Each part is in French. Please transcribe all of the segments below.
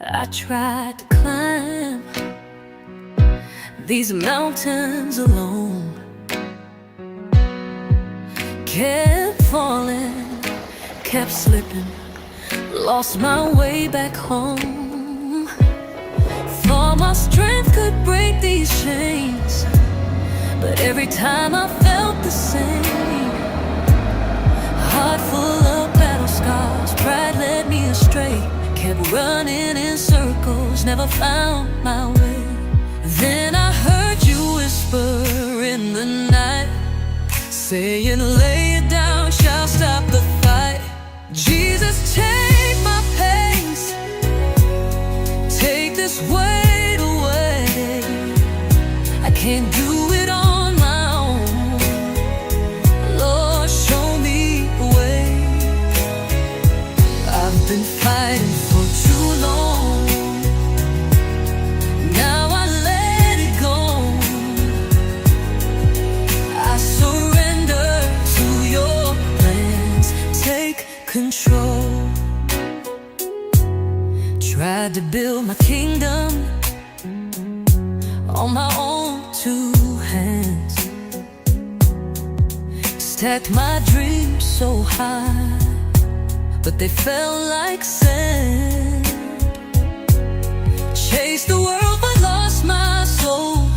I tried to climb these mountains alone, kept falling, kept slipping, lost my way back home. Thought my strength could break these chains, but every time I felt the same. Heart full of battle scars, pride led me astray. Kept running in circles, never found my way. Then I heard you whisper in the night, saying, lay it down, shall stop the fight. Jesus, take my pace, take this weight away. I can't do it on my own. Lord, show me the way. I've been fighting for too long. Now I let it go. I surrender to your plans. Take control. Tried to build my kingdom on my own two hands. Stacked my dreams so high, but they fell like sand. Chased the world but lost my soul.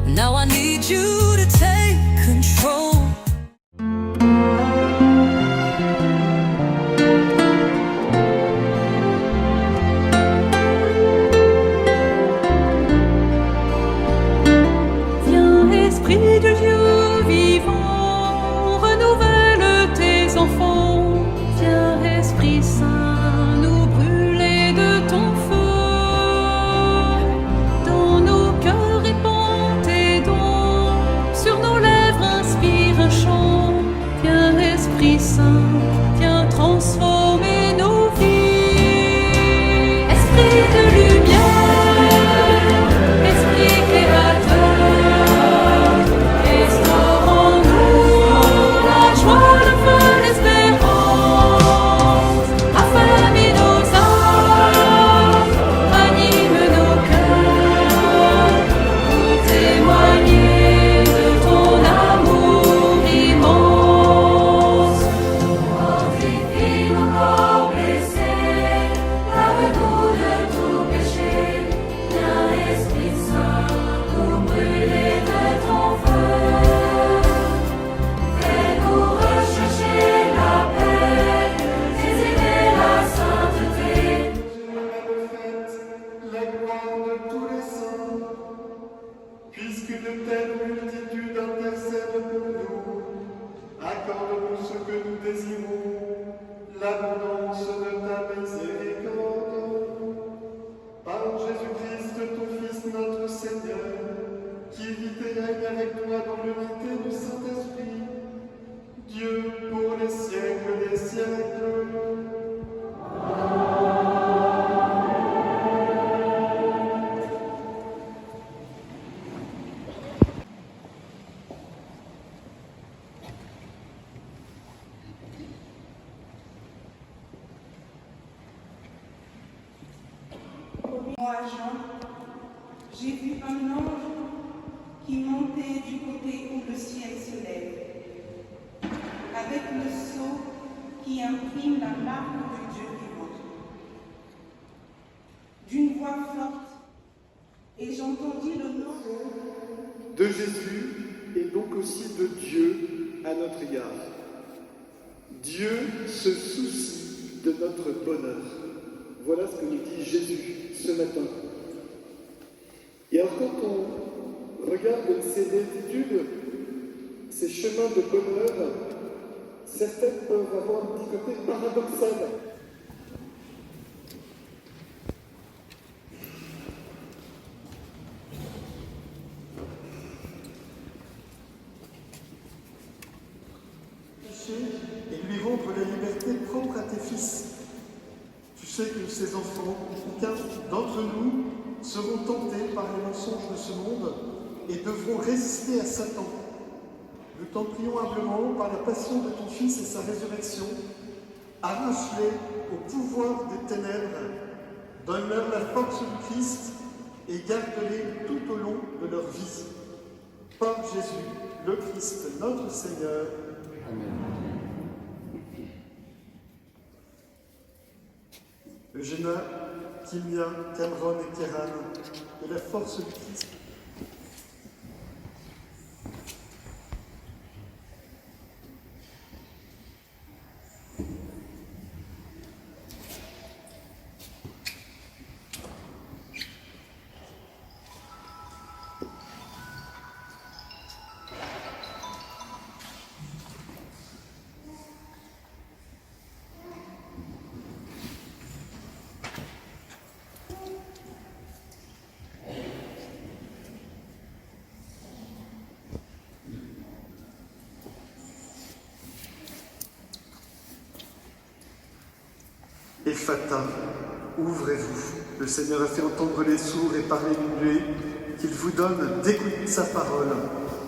Now I need you to take control. Viens, Esprit de Dieu vivant, renouvelle tes enfants. Viens, Esprit Saint, nous brûler de ton feu. Dans nos cœurs répands tes dons, sur nos lèvres inspire un chant. Viens, Esprit Saint, viens transformer nos vies. Esprit de lumière, Esprit créateur, restaure en nous la joie, le feu, l'espérance. Affermis nos âmes, anime nos cœurs, pour témoigner de ton amour immense. Fortifie nos corps blessés, lave-nous de tout péché. Viens, Esprit Saint, nous brûler de ton feu. Fais-nous rechercher la paix, désirer la sainteté. La gloire de tous les saints, puisque de telles multitudes intercèdent pour nous, accorde-nous ce que nous désirons, l'abondance de ta miséricorde. Par Jésus-Christ, ton Fils, notre Seigneur, qui vit et règne avec toi dans l'unité du Saint-Esprit, Dieu pour les siècles des siècles. Moi, Jean, j'ai vu un ange qui montait du côté où le ciel se lève, avec le sceau qui imprime la marque de Dieu vivant. D'une voix forte, et j'entendis le nom De Jésus et donc aussi de Dieu à notre égard. Dieu se soucie de notre bonheur. Voilà ce que nous dit Jésus ce matin. Et alors quand on regarde ces béatitudes, ces chemins de bonheur, certaines peuvent avoir un petit côté paradoxal. Et lui rendre la liberté propre à tes fils. Tu sais que ces enfants, aucun d'entre nous, seront tentés par les mensonges de ce monde et devront résister à Satan, le t'en prions humblement par la passion de ton Fils et sa résurrection, arrache-les au pouvoir des ténèbres, donne-leur la force du Christ et garde-les tout au long de leur vie. Par Jésus, le Christ, notre Seigneur. Eugéna, Kimia, Cameron et Kéran, de la force du Christ. Ephata, ouvrez-vous. Le Seigneur a fait entendre les sourds et parler les muets, qu'il vous donne d'écouter sa parole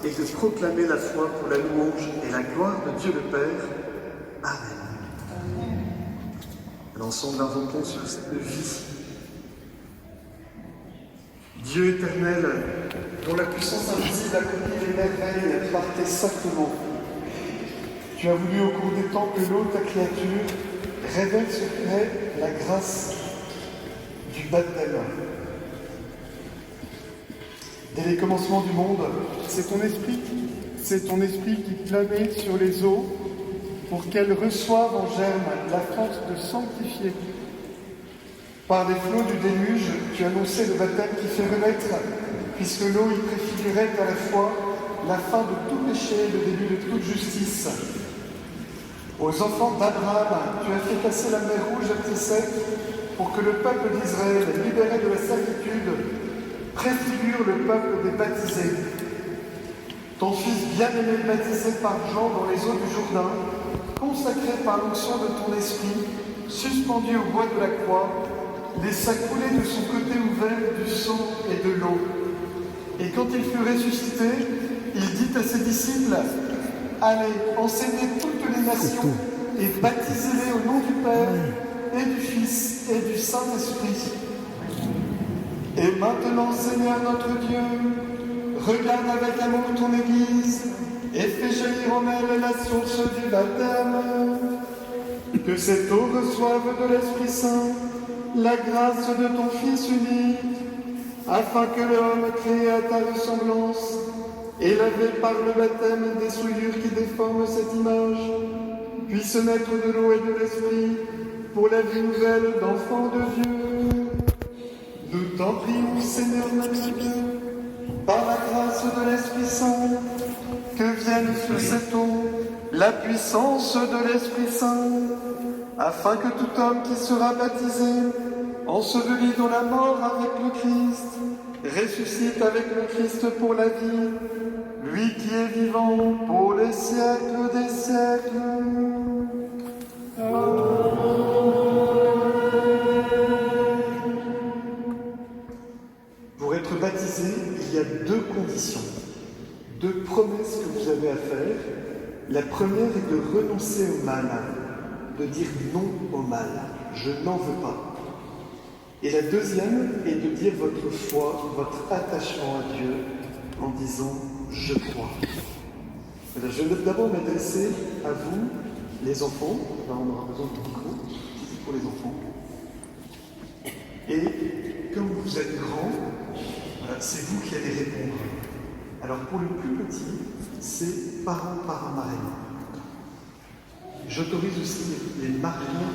et de proclamer la foi pour la louange et la gloire de Dieu le Père. Amen. L'ensemble invoquons sur cette vie. Dieu éternel, dont la puissance invisible accomplit les merveilles par tes sacrements, tu as voulu au cours des temps que l'eau, ta créature, révèle secret la grâce du baptême. Dès les commencements du monde, c'est ton esprit qui planait sur les eaux pour qu'elles reçoivent en germe la force de sanctifier. Par les flots du déluge, tu annonçais le baptême qui fait renaître, puisque l'eau y préfigurait à la fois la fin de tout péché et le début de toute justice. Aux enfants d'Abraham, tu as fait passer la mer Rouge à pied sec pour que le peuple d'Israël, libéré de la servitude, préfigure le peuple des baptisés. Ton fils bien-aimé baptisé par Jean dans les eaux du Jourdain, consacré par l'onction de ton esprit, suspendu au bois de la croix, laissa couler de son côté ouvert du sang et de l'eau. Et quand il fut ressuscité, il dit à ses disciples: allez, enseignez toutes les nations et baptisez-les au nom du Père et du Fils et du Saint-Esprit. Et maintenant, Seigneur notre Dieu, regarde avec amour ton Église et fais jaillir en elle la source du baptême. Que cette eau reçoive de l'Esprit Saint la grâce de ton Fils unique, afin que l'homme créé à ta ressemblance et lavé par le baptême des souillures qui déforment cette image, puisse naître de l'eau et de l'esprit pour la vie nouvelle d'enfants de Dieu. Nous t'en prions, Seigneur notre Dieu, par la grâce de l'Esprit Saint, que vienne sur cette eau la puissance de l'Esprit Saint, afin que tout homme qui sera baptisé, enseveli dans la mort avec le Christ, ressuscite avec le Christ pour la vie, lui qui est vivant pour les siècles des siècles. Amen. Pour être baptisé, il y a deux conditions, deux promesses que vous avez à faire. La première est de renoncer au mal, de dire non au mal, je n'en veux pas. Et la deuxième est de dire votre foi, votre attachement à Dieu, en disant « je crois ». Alors, je vais d'abord m'adresser à vous, les enfants. Là, on aura besoin de micro pour les enfants. Et comme vous êtes grands, c'est vous qui allez répondre. Alors pour le plus petit, c'est parents, marraines. J'autorise aussi les marraines,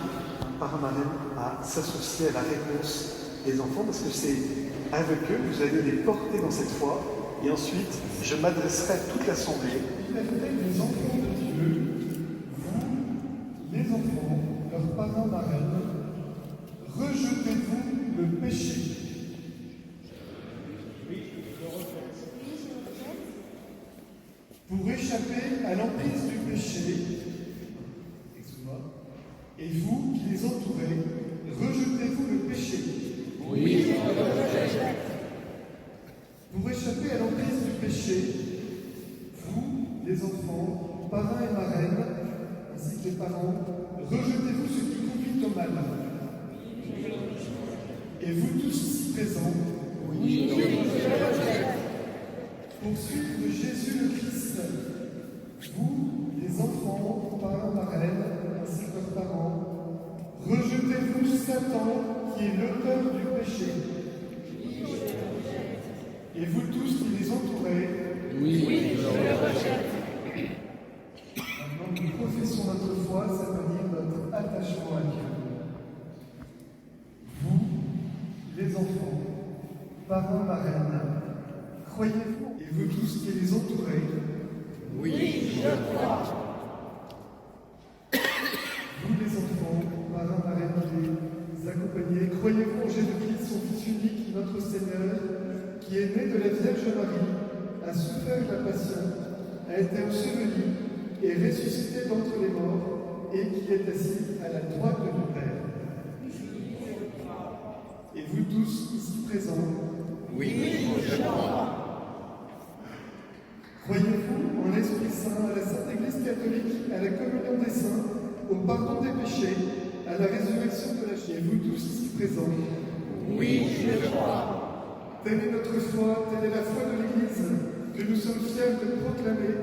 parents, marraines à s'associer à la réponse des enfants parce que c'est avec eux que vous allez les porter dans cette foi. Et ensuite, je m'adresserai à toute l'assemblée. Les enfants de Dieu, vous, les enfants, leurs parents, marraines, rejetez-vous le péché. Pour échapper à l'emprise du péché, et vous qui les entourez, rejetez-vous le péché. Oui, pour échapper à l'emprise du péché, vous les enfants, parrains et marraines, ainsi que les parents, rejetez-vous ce qui conduit au mal. Et vous tous ici présents, pour suivre Jésus le Christ, vous, les enfants, parrains, marraines, ainsi que leurs parents, rejetez-vous Satan qui est l'auteur du péché. Et vous tous qui les entourez, maintenant nous professons notre foi, c'est-à-dire notre attachement à Dieu. Vous, les enfants, parents, marraines, croyez-vous, et vous tous qui les entourez, vous, les enfants, parrains, marraines, qui les accompagnez, croyez-vous en Jésus-Christ, son Fils unique, notre Seigneur, qui est né de la Vierge Marie, a souffert la passion, a été enseveli et ressuscité d'entre les morts, et qui est assis à la droite du Père. Et vous tous ici présents, croyez-vous en l'Esprit Saint, à la Sainte Église catholique, à la communion des saints, au pardon des péchés, à la résurrection de la chair? Et vous tous ici présents, telle est notre foi, telle est la foi de l'Église, que nous sommes fiers de proclamer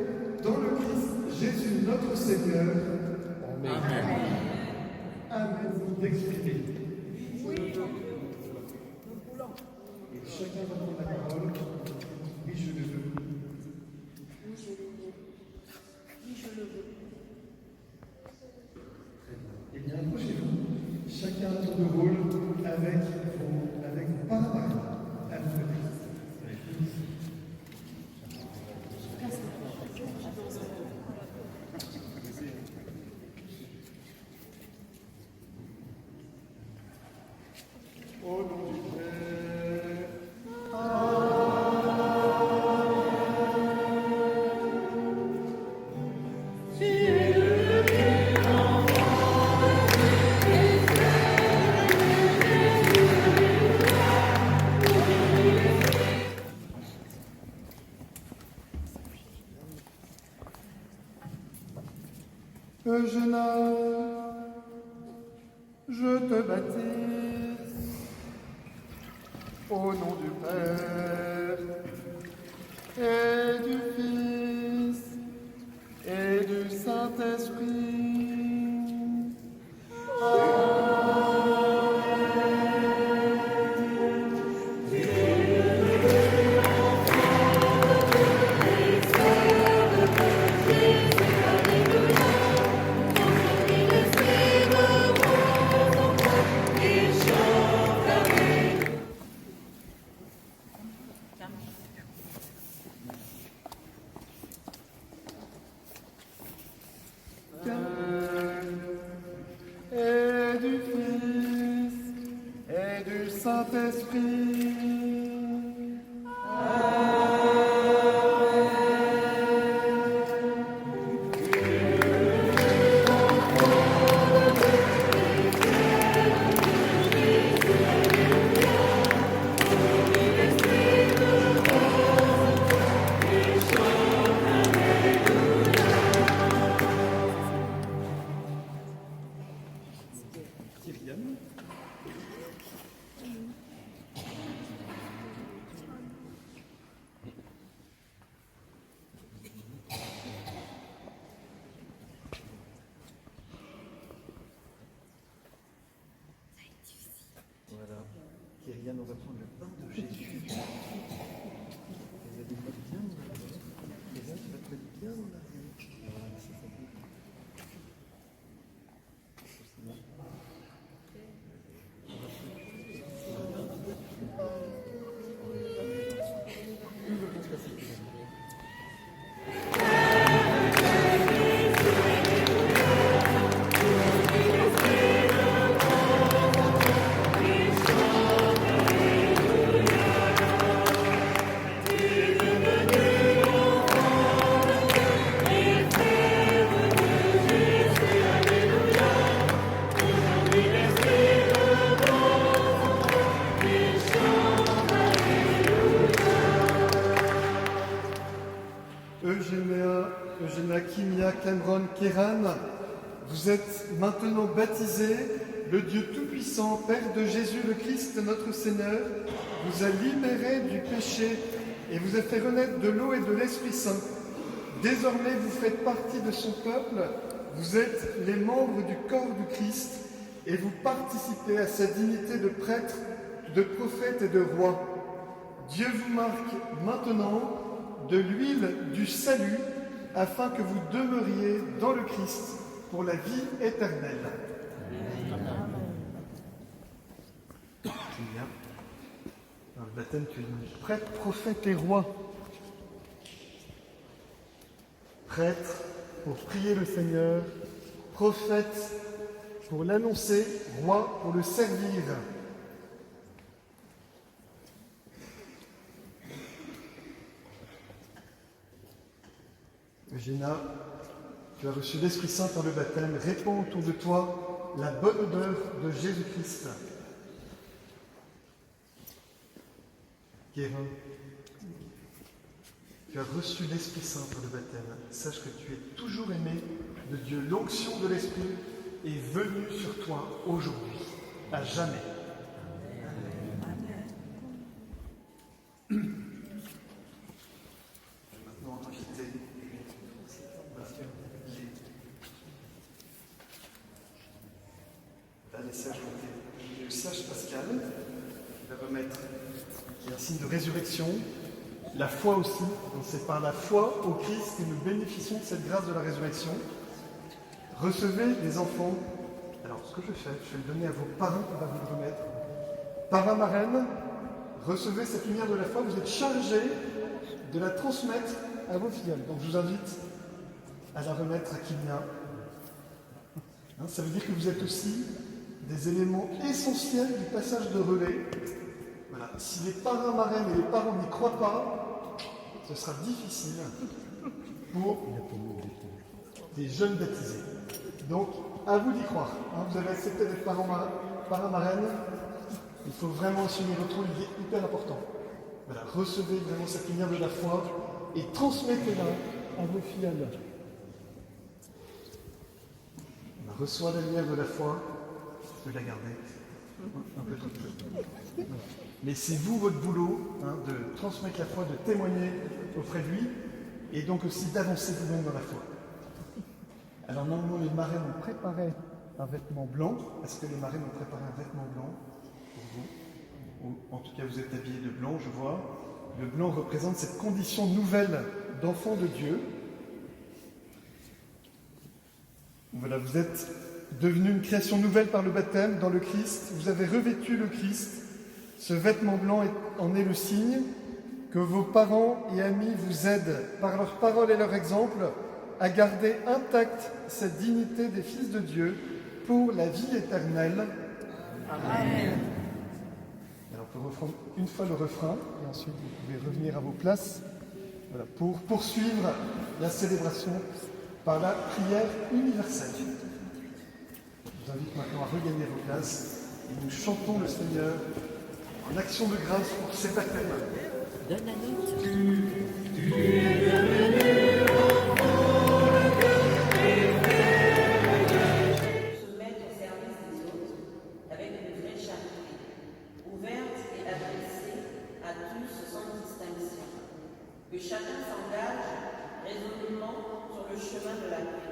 dans le Christ Jésus notre Seigneur. Amen. Amen. D'exprimer. Et chacun va prendre la parole. Oui, je le veux. Oui, je le veux. Oui, je le veux. Très bien. Eh bien, approchez-vous. Chacun à tour de rôle avec vos parents. Au nom du Père, Eugéna, je te baptise au nom du Père et du Fils et du Saint-Esprit. Et du Fils et du Saint-Esprit. Voilà. Kyrian, on va prendre le pain de Jésus. Vous avez dit bien, Kyrian, tu vas te mettre bien dans la rue. Voilà, ça fait. Cameron Kéran, vous êtes maintenant baptisé. Le Dieu Tout-Puissant, Père de Jésus le Christ, notre Seigneur, vous a libéré du péché et vous a fait renaître de l'eau et de l'Esprit Saint. Désormais, vous faites partie de son peuple, vous êtes les membres du corps du Christ et vous participez à sa dignité de prêtre, de prophète et de roi. Dieu vous marque maintenant de l'huile du salut afin que vous demeuriez dans le Christ pour la vie éternelle. Bien. Dans le baptême, tu es devenu prêtre, prophète et roi. Prêtre pour prier le Seigneur, prophète pour l'annoncer, roi pour le servir. Eugéna, tu as reçu l'Esprit Saint par le baptême. Répands autour de toi la bonne odeur de Jésus-Christ. Guérin, tu as reçu l'Esprit Saint par le baptême. Sache que tu es toujours aimé de Dieu. L'onction de l'Esprit est venue sur toi aujourd'hui, à jamais. Je vais maintenant inviter les sages le sage Pascal, qui va remettre, qui est un signe de résurrection, la foi aussi. Donc c'est par la foi au Christ que nous bénéficions de cette grâce de la résurrection. Recevez les enfants. Alors ce que je fais, je vais le donner à vos parrains qui va vous le remettre. Parrain, marraine, recevez cette lumière de la foi. Vous êtes chargés de la transmettre à vos filleuls. Donc je vous invite à la remettre à Kylia. Ça veut dire que vous êtes aussi des éléments essentiels du passage de relais. Voilà. Si les parrains, marraines et les parents n'y croient pas, ce sera difficile pour des jeunes baptisés. Donc, à vous d'y croire. Vous avez accepté d'être parrain, marraine. Il faut vraiment assumer votre rôle, il est hyper important. Voilà. Recevez vraiment cette lumière de la foi et transmettez-la à vos filleuls. Reçois la lumière de la foi, tu peux la garder un peu toute peu. Mais c'est vous, votre boulot, de transmettre la foi, de témoigner auprès de lui, et donc aussi d'avancer vous-même dans la foi. Alors normalement, les marraines ont préparé un vêtement blanc. Est-ce que les marraines ont préparé un vêtement blanc pour vous? Ou en tout cas, vous êtes habillés de blanc, je vois. Le blanc représente cette condition nouvelle d'enfant de Dieu. Voilà, vous êtes devenu une création nouvelle par le baptême dans le Christ. Vous avez revêtu le Christ. Ce vêtement blanc en est le signe. Que vos parents et amis vous aident par leurs paroles et leur exemple à garder intacte cette dignité des fils de Dieu pour la vie éternelle. Amen. Alors on peut reprendre une fois le refrain et ensuite vous pouvez revenir à vos places, voilà, pour poursuivre la célébration par la prière universelle. Je vous invite maintenant à regagner vos places et nous chantons le Seigneur en action de grâce pour ces baptêmes. Donne la note. Tu es bienvenu, enfant de Dieu, se mettre au service des autres avec une vraie charité, ouverte et adressée à tous sans distinction. Que chacun s'engage résolument sur le chemin de la paix.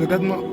Regarde-moi.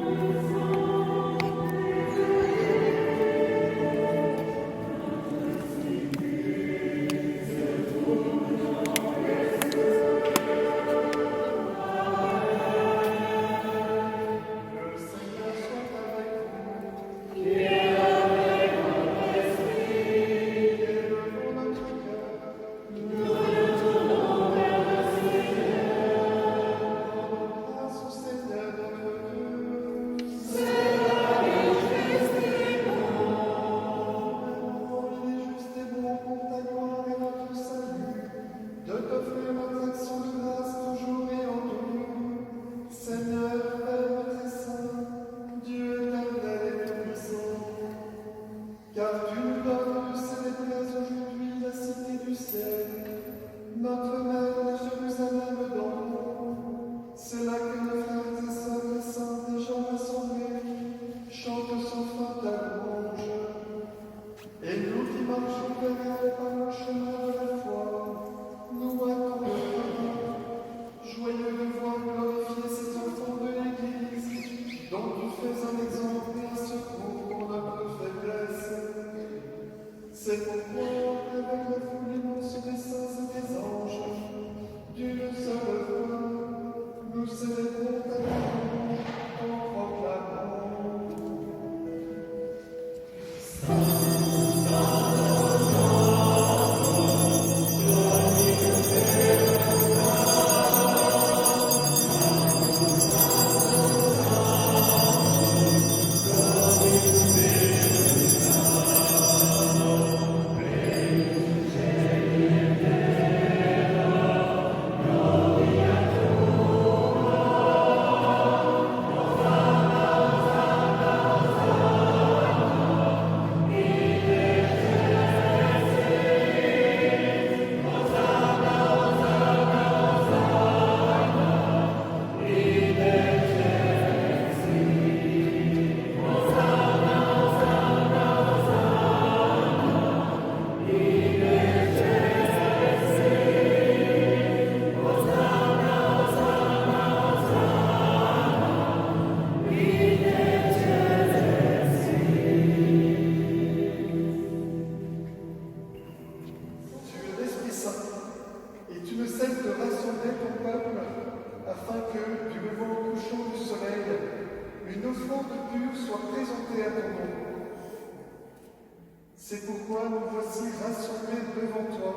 C'est pourquoi nous voici rassemblés devant toi,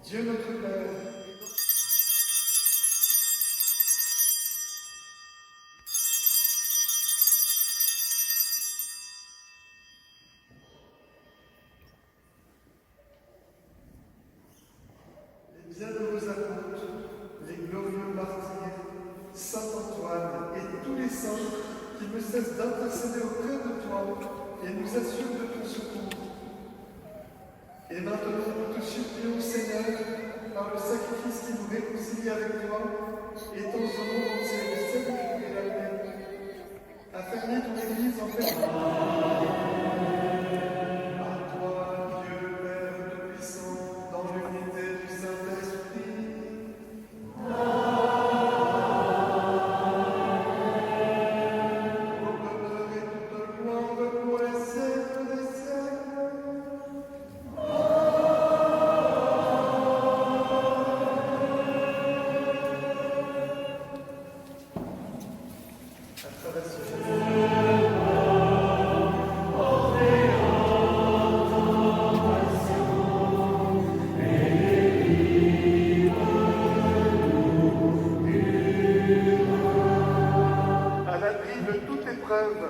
Dieu notre Père. Les bienheureux apôtres, les glorieux martyrs, Saint Antoine et tous les saints qui ne cessent d'intercéder auprès de toi et nous assurent de ton secours. Et maintenant, nous te supplions, Seigneur, par le sacrifice qui nous réconcilie avec toi, étends au monde entier le salut et la paix. Affermis ton Église en paix. À toi, Dieu Père Tout-Puissant, dans l'unité du Saint-Esprit. Au bonheur et toute gloire pour les siècles des siècles. À travers ce à l'abri de toute épreuve,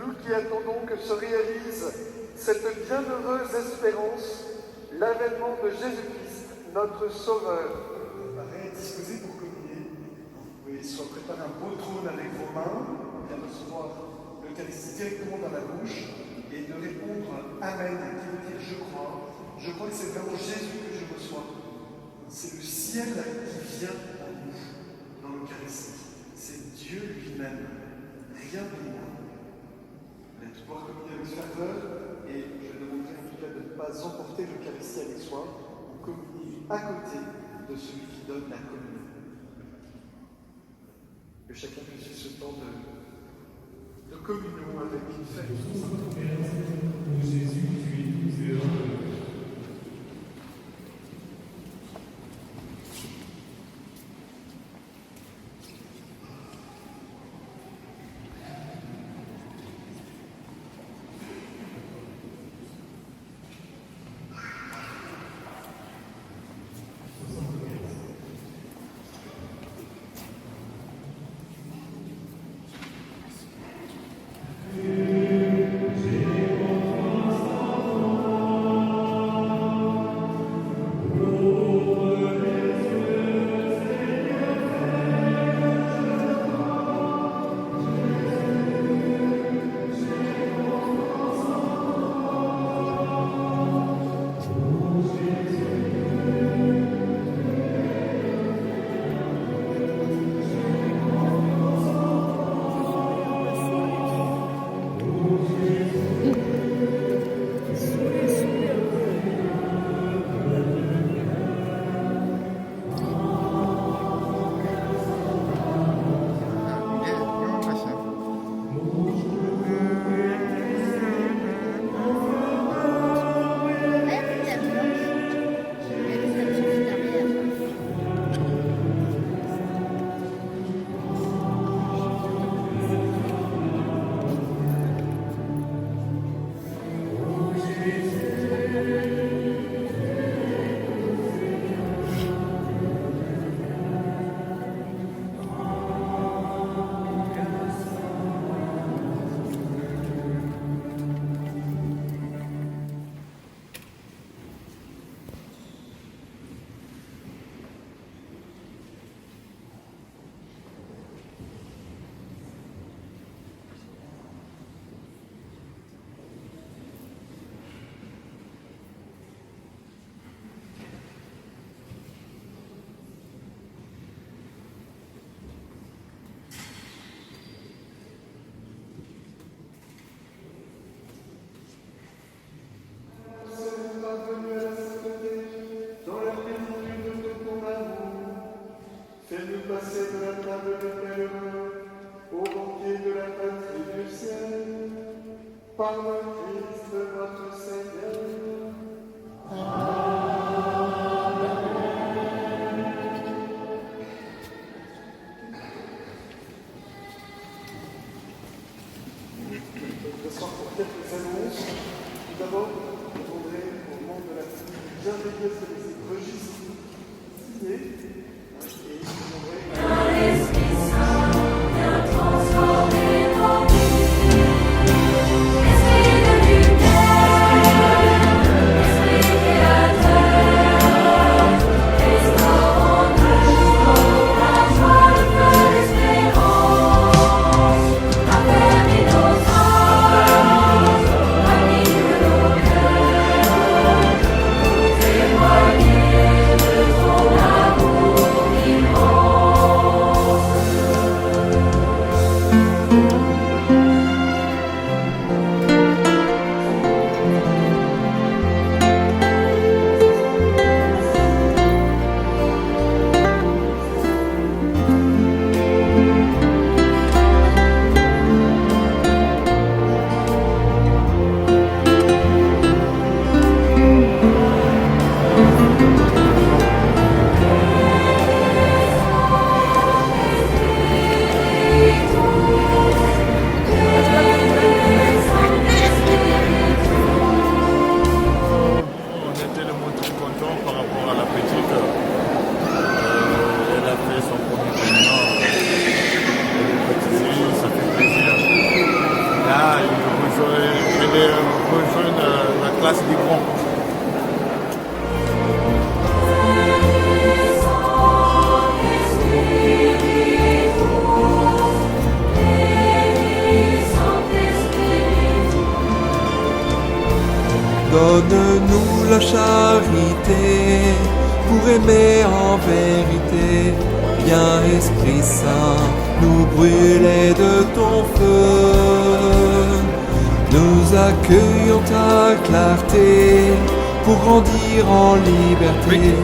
nous qui attendons que se réalise cette bienheureuse espérance, l'avènement de Jésus-Christ, notre Sauveur. Préparez, disposez pour communier. Vous pouvez soit préparer un beau trône avec vos mains, bien recevoir l'Eucharistie directement dans la bouche et de répondre Amen, qui veut dire je crois. Je crois que c'est vraiment Jésus que je reçois. C'est le ciel qui vient en nous, dans l'Eucharistie. C'est Dieu lui-même, rien de moins. Vous allez pouvoir communier avec ferveur et je demanderai en tout cas de ne pas emporter l'Eucharistie avec soi. On communie à côté de celui qui donne la communion. que chacun puisse vivre ce temps de communion avec une famille. Ô Jésus, tu es doux et heureux. Par le Christ notre Seigneur. Ce soir, pour quelques annonces, tout d'abord, je voudrais, au nom de la bienveilleuse de l'Église registre, signer, et je voudrais... Donne-nous la charité pour aimer en vérité. Viens Esprit Saint, nous brûler de ton feu. Nous accueillons ta clarté pour grandir en liberté.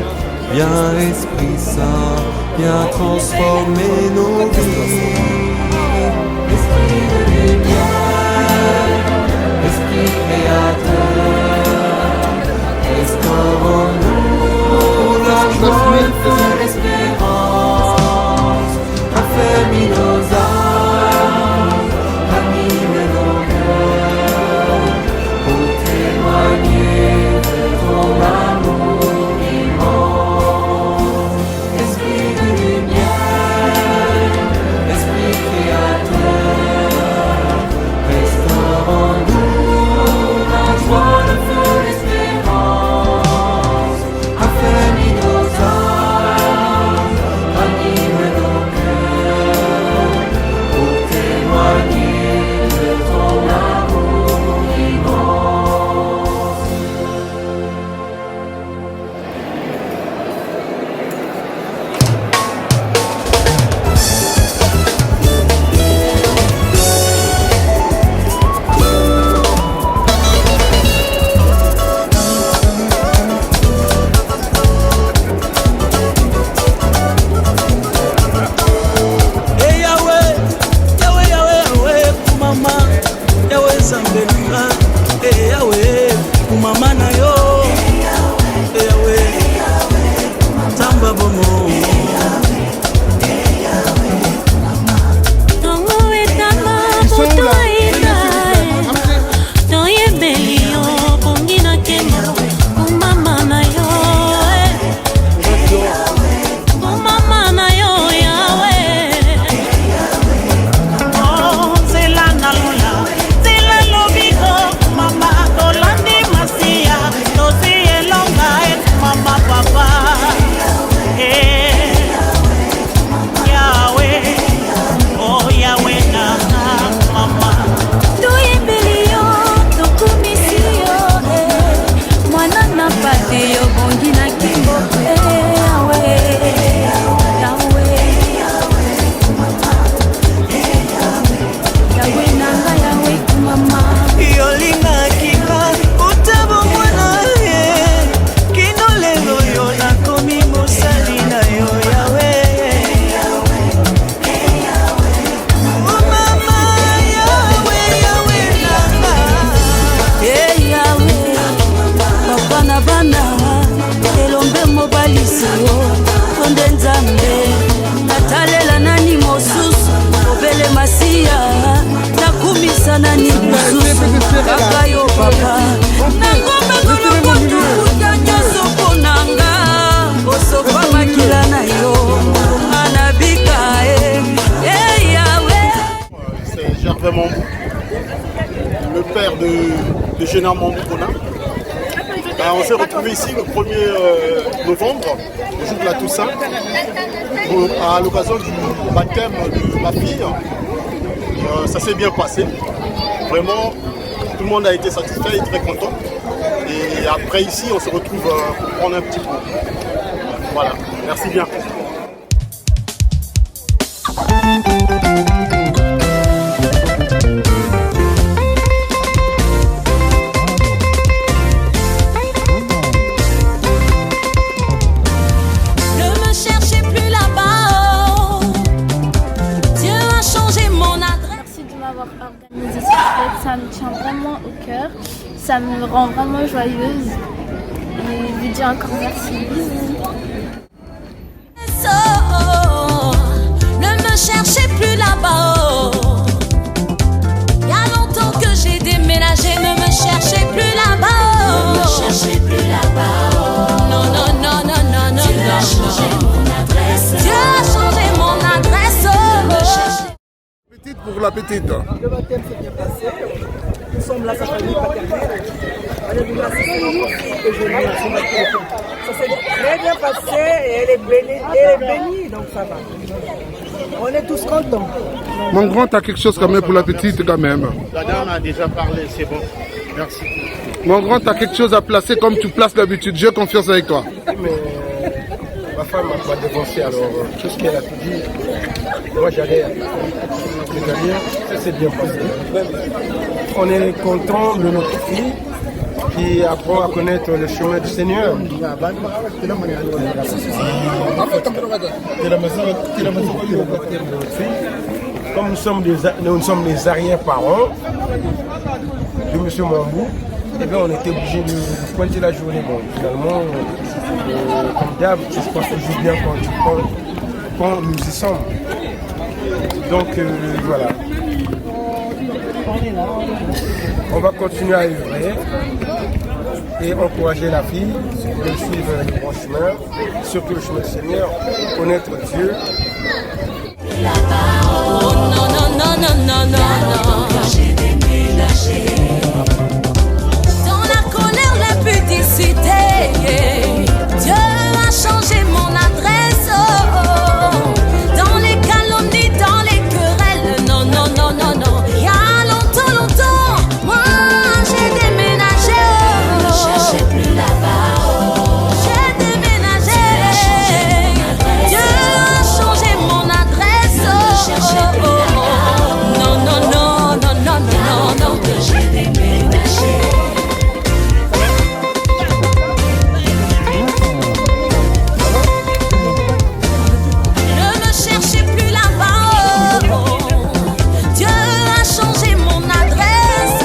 Viens Esprit Saint, viens transformer nos vies. Esprit de lumière, Esprit créateur, restaure en nous la joie et l'espérance, affermis nos âmes, anime nos cœurs, pour témoigner de ton amour immense. Esprit de lumière, Esprit créateur, restaure en nous la joie, le feu, l'espérance, affermis nos âmes, anime nos cœurs, pour témoigner de ton amour immense. Hey Yahweh, Yahweh, Yahweh, Yahweh, kumama, Yahweh Zambelunga, hey Yahweh, kumama na yo, hey Yahweh, Tamba bomo. Tongo etama poto ina Toye belio Pongina kema Kumama na yo Kumama na yo Yahweh Oh, zela na lola, zela lobiko, mama, tolandi masia, tosi elonga, mama, papa. Hey, Yahweh, oh Yahweh na mama. Toye belio Tokumisio Mwana na pate yo Pongina kimbo Yahweh Yahweh Yahweh nanga Yahweh kumama Yolinga kika, utabo mwana ye, kino lelo yo nakomi mosali na yo Yahweh. Oh mama, Yahweh, Yahweh nanga. Hey Yahweh, papa na bana elombe mobalisi yo tonde nzambe natalela nani mosusu obele masiya nakumisa nani mosusu kaka yo papa nangomba kolomotu kuta nyonso mponanga kosopa makila na yo anabika Hey Yahweh C'est Gervais Mambou, le père de Génard Mambou-Kona. On s'est retrouvé ici le 1er novembre, le jour de la Toussaint, à l'occasion du baptême de ma fille. Ça s'est bien passé. Vraiment, tout le monde a été satisfait et très content. Et après ici, on se retrouve pour prendre un petit pot. Voilà, merci bien. Ne me cherchez plus là-bas. Dieu a changé mon adresse. Merci de m'avoir organisé cette fête, ça me tient vraiment au cœur, ça me rend vraiment joyeuse et je vous dis encore merci. Bisous. Ne me cherchez plus là-bas. Il y a longtemps que j'ai déménagé. Ne me cherchez plus là-bas. Ne me cherchez plus là-bas. Non, non, non, non, non, non. Dieu a changé mon adresse. Dieu a changé mon adresse. Petite pour la petite. Le baptême s'est bien passé. Nous sommes là, sa famille paternelle. Alléluia, c'est son enfant que je mets sur ma téléphone. Ça s'est très bien passé et elle est bénie, donc ça va. On est tous contents. Mon grand, t'as quelque chose quand même pour la petite quand même. La dame a déjà parlé, c'est bon. Merci. Mon grand, t'as quelque chose à placer comme tu places d'habitude. J'ai confiance avec toi. Mais ma femme m'a dévancé, alors tout ce qu'elle a tout dit, moi j'allais ça s'est bien passé. On est content de notre fille qui apprend à connaître le chemin du Seigneur. Comme nous sommes les arrière-parents de M. Mambou, eh bien, on était obligé de pointer la journée. Bon, finalement, comme d'hab, ça se passe toujours bien quand nous y sommes. Donc voilà. On va continuer à œuvrer et encourager la fille de suivre le bon chemin, surtout le chemin du Seigneur, connaître Dieu. Oh non, non, non, non, non, non, non. J'ai déménagé dans la colère, l'impudicité. Dieu a changé mon adresse. Dans les calomnies, dans les querelles. Non, non, non, non, non. Il y a longtemps, longtemps, moi j'ai déménagé. Ne cherchez plus là-bas. J'ai déménagé. Dieu a changé mon adresse. Ne cherchez plus là-bas. Non, non, non, non, non, non, non, non. J'ai déménagé. Ne me cherchez plus là-bas. Dieu a changé mon adresse.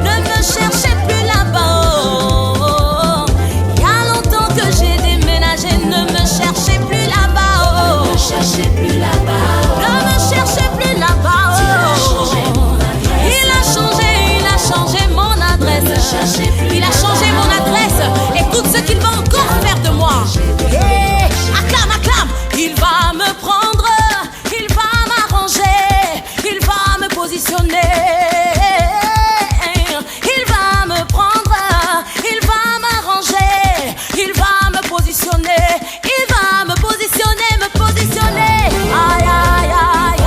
Ne me cherchez plus là-bas. Il y a longtemps que j'ai déménagé. Ne me cherchez plus là-bas. Ne me cherchez plus là-bas. Ne me cherchez plus là-bas. Il a changé mon adresse. Il a changé mon adresse. Écoute ce qu'il va encore faire de moi. Acclame, acclame. Il va me prendre. Il va m'arranger. Il va me positionner. Il va me prendre. Il va m'arranger. Il va me positionner. Il va me positionner, me positionner. Aïe, aïe, aïe,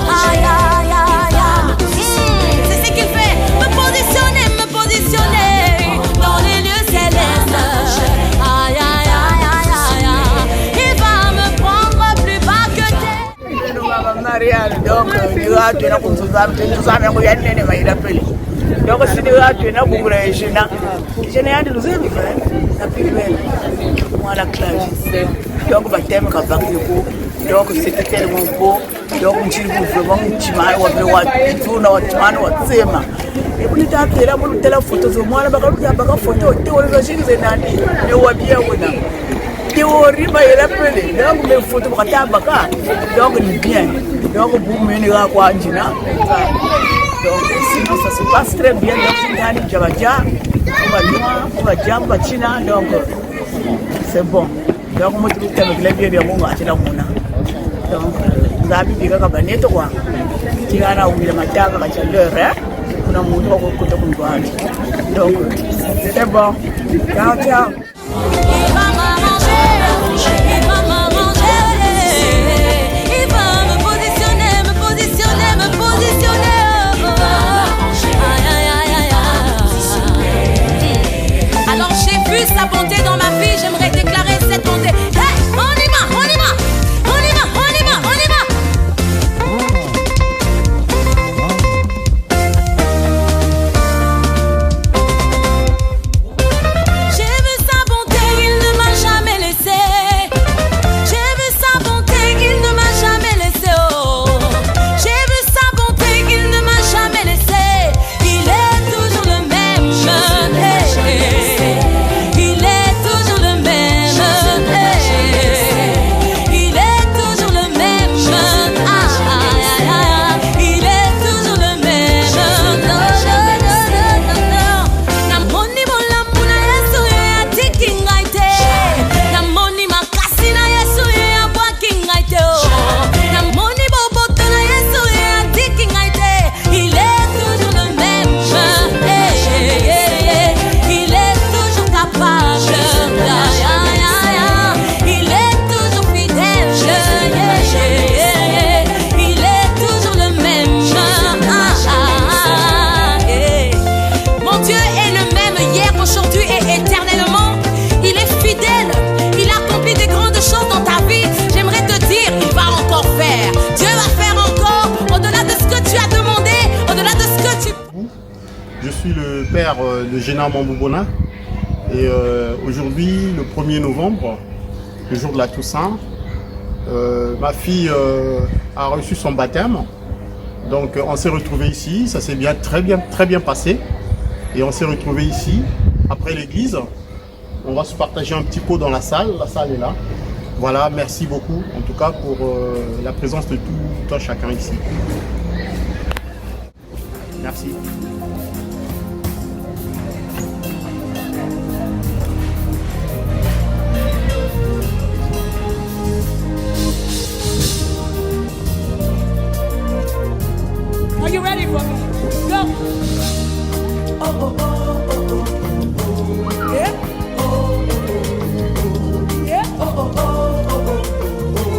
aïe, aïe, aïe, aïe. C'est ce qu'il fait. Me positionner dans les lieux célestes. Aïe, aïe, aïe, aïe, aïe. Il va me prendre plus bas que terre. Marial, donc ni watu na kutuzame kuyani nene maila pele. Donc si ni watu na kugura jina. Jina yandi luzemi na pile. Mwana classe. Donc bateme ka bakiko. Donc c'était tellement beau. Donc mchini vraiment mchimani wa tuna wa tuna wa tsema. Ebuni tapela bunu tela photo zo mwana baka photo teori zo shinze nani ne wabia wona. Théorie ba yela pele. Donc mes photos baka baka. Donc ni bien. Donc vous menez à quoi Anjina. Donc sinon ça se passe très bien. Donc c'est Nani Jabaja. On va jamba China. Donc c'est bon. Donc moi je trouve que les bien de mon achina mona. Donc zabi bika kabaneto kwa. Tigana ubira mataka ka chaleur kuna muntu okukuta kumvani. Donc c'est bon. Ciao ciao. Il va m'arranger. Il va m'arranger. Il va me positionner, me positionner, me positionner. Aïe, aïe, aïe, aïe. Alors j'ai vu sa bonté dans ma vie, j'aimerais déclarer cette bonté. Hey, on y va, on y va, on y va, on y va, on y va. J'ai vu sa bonté, il ne m'a jamais laissé. J'ai vu sa bonté, il ne m'a jamais laissé. Oh, j'ai vu sa bonté, il ne m'a jamais laissé. Il est toujours le même. Il est toujours le même. Il est toujours le même. Il est toujours le même. Namoni molamuna Yesu ya tikingaite. Namoni makasi na Yesu ya bwakingaite. Namoni boboto na Yesu ya tikingaite. Il est toujours le même. Il est toujours capable. Il est toujours fidèle. Il est toujours le même. Mon Dieu est le même hier, aujourd'hui et éternellement. Il est fidèle. Il accomplit des grandes choses dans ta vie. J'aimerais te dire, il va encore faire. Dieu va faire encore au-delà de ce que tu as demandé, au-delà de ce que tu... Je suis le père de Géna Mamboubona. Et aujourd'hui, le 1er novembre, le jour de la Toussaint, ma fille a reçu son baptême. Donc on s'est retrouvés ici, ça s'est très bien passé. Et on s'est retrouvés ici, après l'église. On va se partager un petit pot dans la salle est là. Voilà, merci beaucoup en tout cas pour la présence de tout un chacun ici. Merci. Are you ready for me? Go! Oh, oh, oh, oh, oh. Yeah. Oh, oh, oh. Yeah. Oh, oh, oh, oh, oh.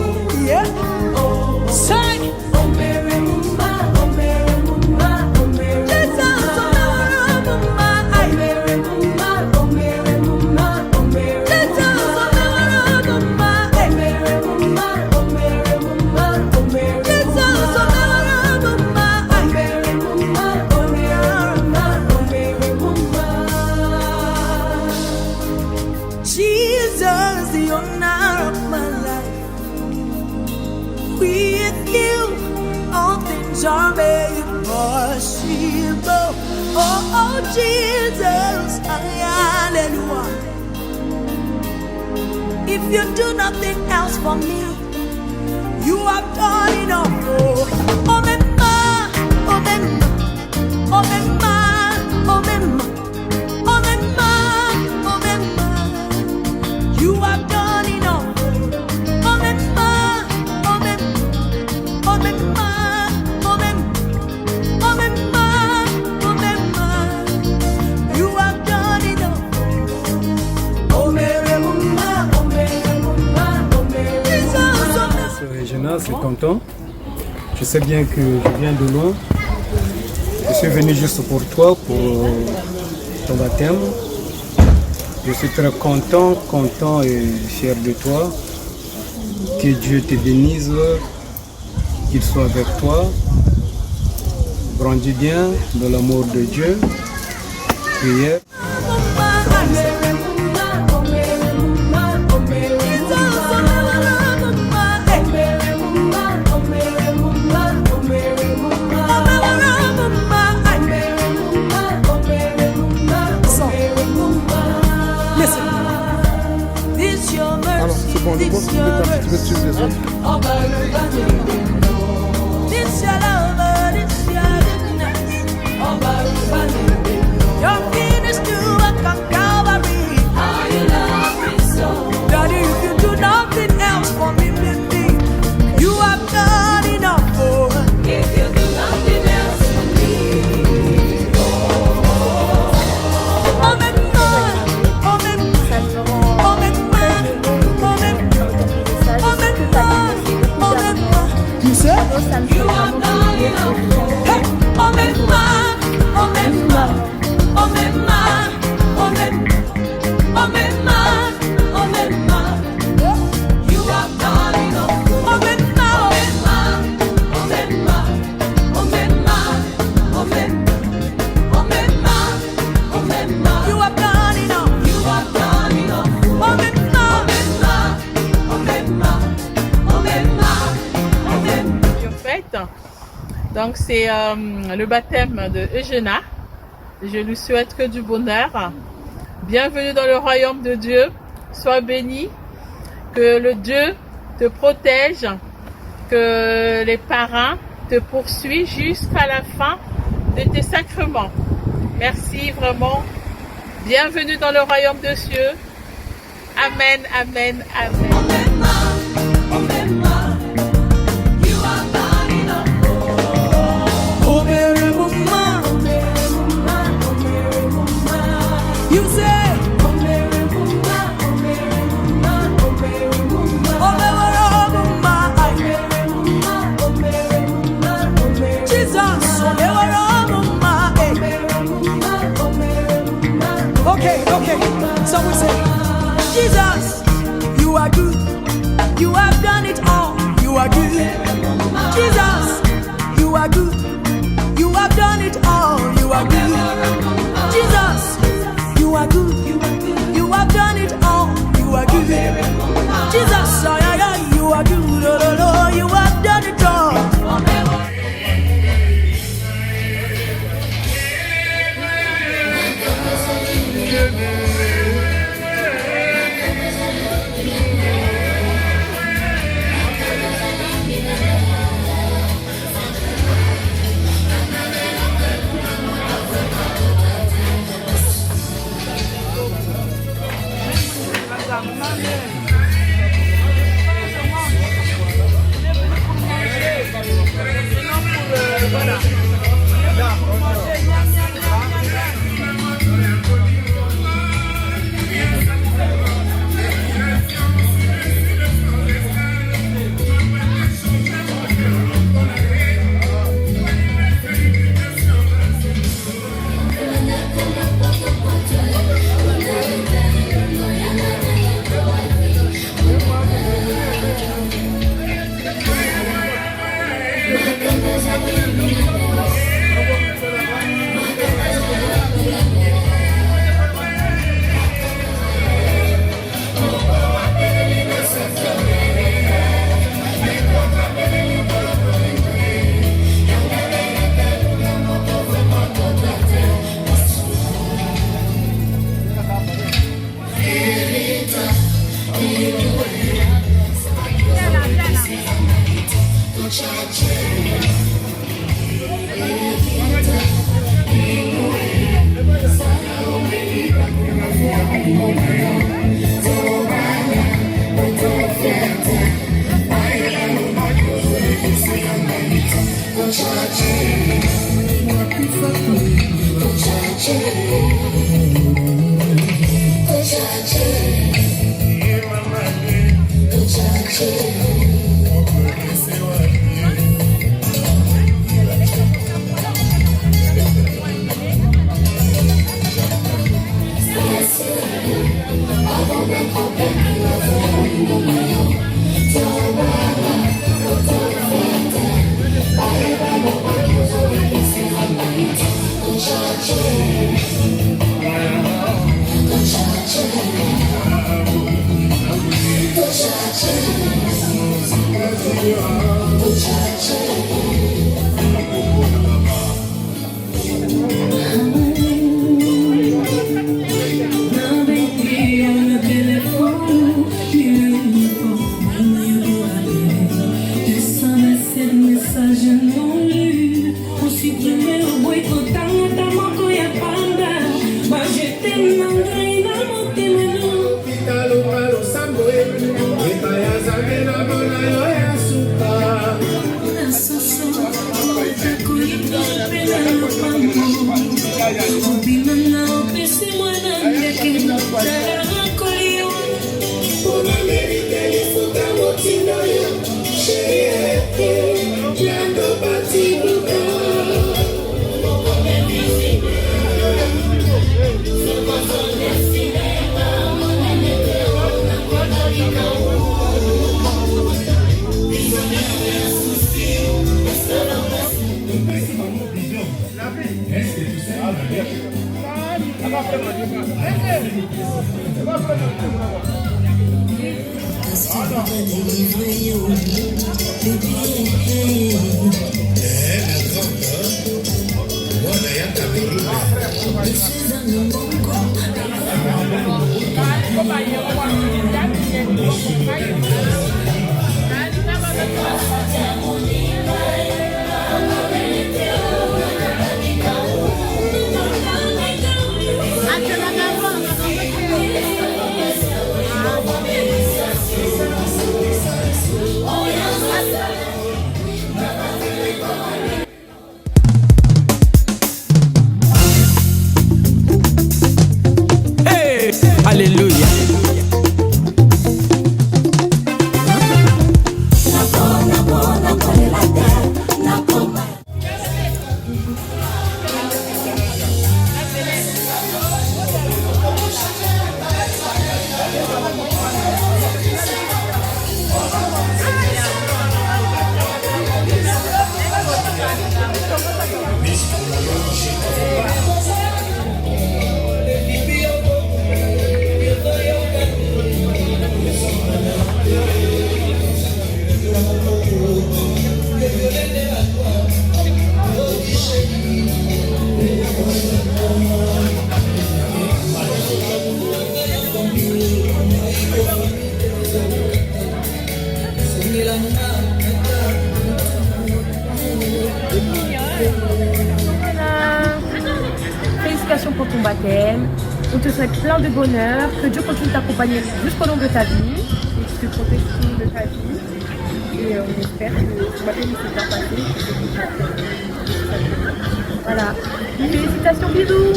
Yeah. Oh, say. Oh, Mary, Mama, oh, Mary, Mama, oh, Mary. Jesus, oh, Mary, Mama, I. Mary, Mama, oh, Mary, Mama, oh, Mary. Jesus, oh, Mary, Mama, I. Mary, Mama, oh, Mary, Mama, oh, Mary. Jesus, oh, Mary, Mama, I. Mary, Mama, oh, Mary, Mama, oh, Mary, Mama. Jesus, the honor of my life. With you, all things are made possible. Oh, oh, Jesus, hallelujah. If you do nothing else for me, you have done enough. Oh, Mema, oh, Mema, oh, Mema, oh, Mema, oh, Mema, oh, Mema. You have done enough. Oh, Mema, oh, Mema, oh, Mema, oh, Mema, oh, Mema, oh, Mema. You have done enough. Oh, Mary, Mama, oh, Mary, Mama, oh, Mary, Mama. Sœur Géna, c'est content. Je sais bien que je viens de loin. Je suis venu juste pour toi, pour ton baptême. Je suis très content et fier de toi. Que Dieu te bénisse, qu'il soit avec toi. Grandis bien dans l'amour de Dieu. Prière. Alors, c'est bon, le bois, tu veux suivre les autres. You're finished to work on Calvary. Daddy, if you do nothing else for me, baby, you have done enough. Oh. If you do nothing else for me, oh, my God, oh, my God, oh, my God, oh, my God, oh, my God, oh, my God. You said you have done enough. Hey, oh, my God, oh, my God. Oh, Mema, oh, Mema, oh, Mema, oh, Mema. You have done enough. Oh, Mema, oh, Mema, oh, Mema, oh, Mema, oh, Mema, oh, Mema, oh, Mema. You have done enough. You have done enough. Oh, Mema, oh, Mema, oh, Mema, oh, Mema, oh, Mema. Fête. Donc c'est le baptême de Eugéna. Je lui souhaite que du bonheur. Bienvenue dans le royaume de Dieu. Sois béni. Que le Dieu te protège. Que les parrains te poursuivent jusqu'à la fin de tes sacrements. Merci vraiment. Bienvenue dans le royaume de Dieu. Amen, amen, amen. Oh, Mary, Mama, you say, oh, Mary, Mama, oh, Mary, Mama, oh, Mary, Mama, oh, Mary, Mama, oh, Mary, Jesus, oh, Mary, Mama, okay, so we say, Jesus, you are good, you have done it all, you are good, Jesus, you are good, you have done it all, you are good. Félicitations pour ton baptême. On te souhaite plein de bonheur, que Dieu continue de t'accompagner jusqu'au long de ta vie, et qu'il te protège tout au long de ta vie. Et on espère que ton baptême s'est bien passé. Voilà. Félicitations, bisous.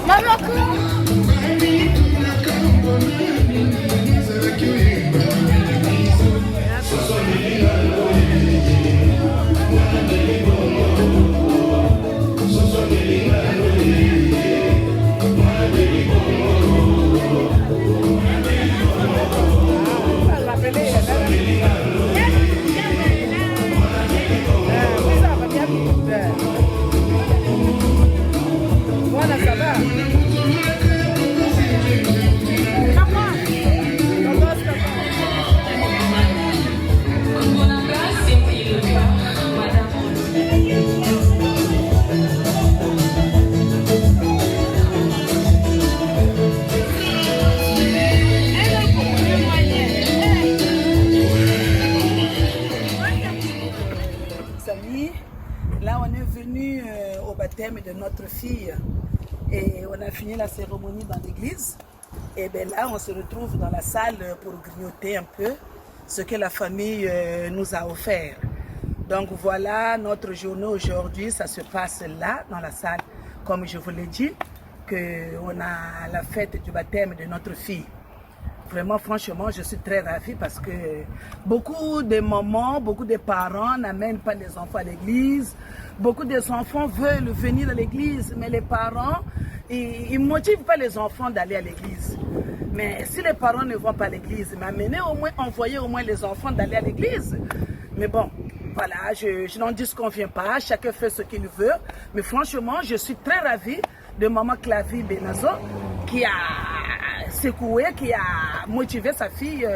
Maman, Voilà, ça va. Là, on est venu au baptême de notre fille et on a fini la cérémonie dans l'église. Et bien là, on se retrouve dans la salle pour grignoter un peu ce que la famille nous a offert. Donc voilà, notre journée aujourd'hui, ça se passe là, dans la salle, comme je vous l'ai dit, qu'on a la fête du baptême de notre fille. Vraiment, franchement, je suis très ravie parce que beaucoup de mamans, beaucoup de parents n'amènent pas les enfants à l'église. Beaucoup des enfants veulent venir à l'église, mais les parents, ils ne motivent pas les enfants d'aller à l'église. Mais si les parents ne vont pas à l'église, m'amener au moins, envoyer au moins les enfants d'aller à l'église. Mais bon, voilà, je n'en disconviens pas, chacun fait ce qu'il veut. Mais franchement, je suis très ravie de maman Clavie Benazo qui a secoué, qui a motivé sa fille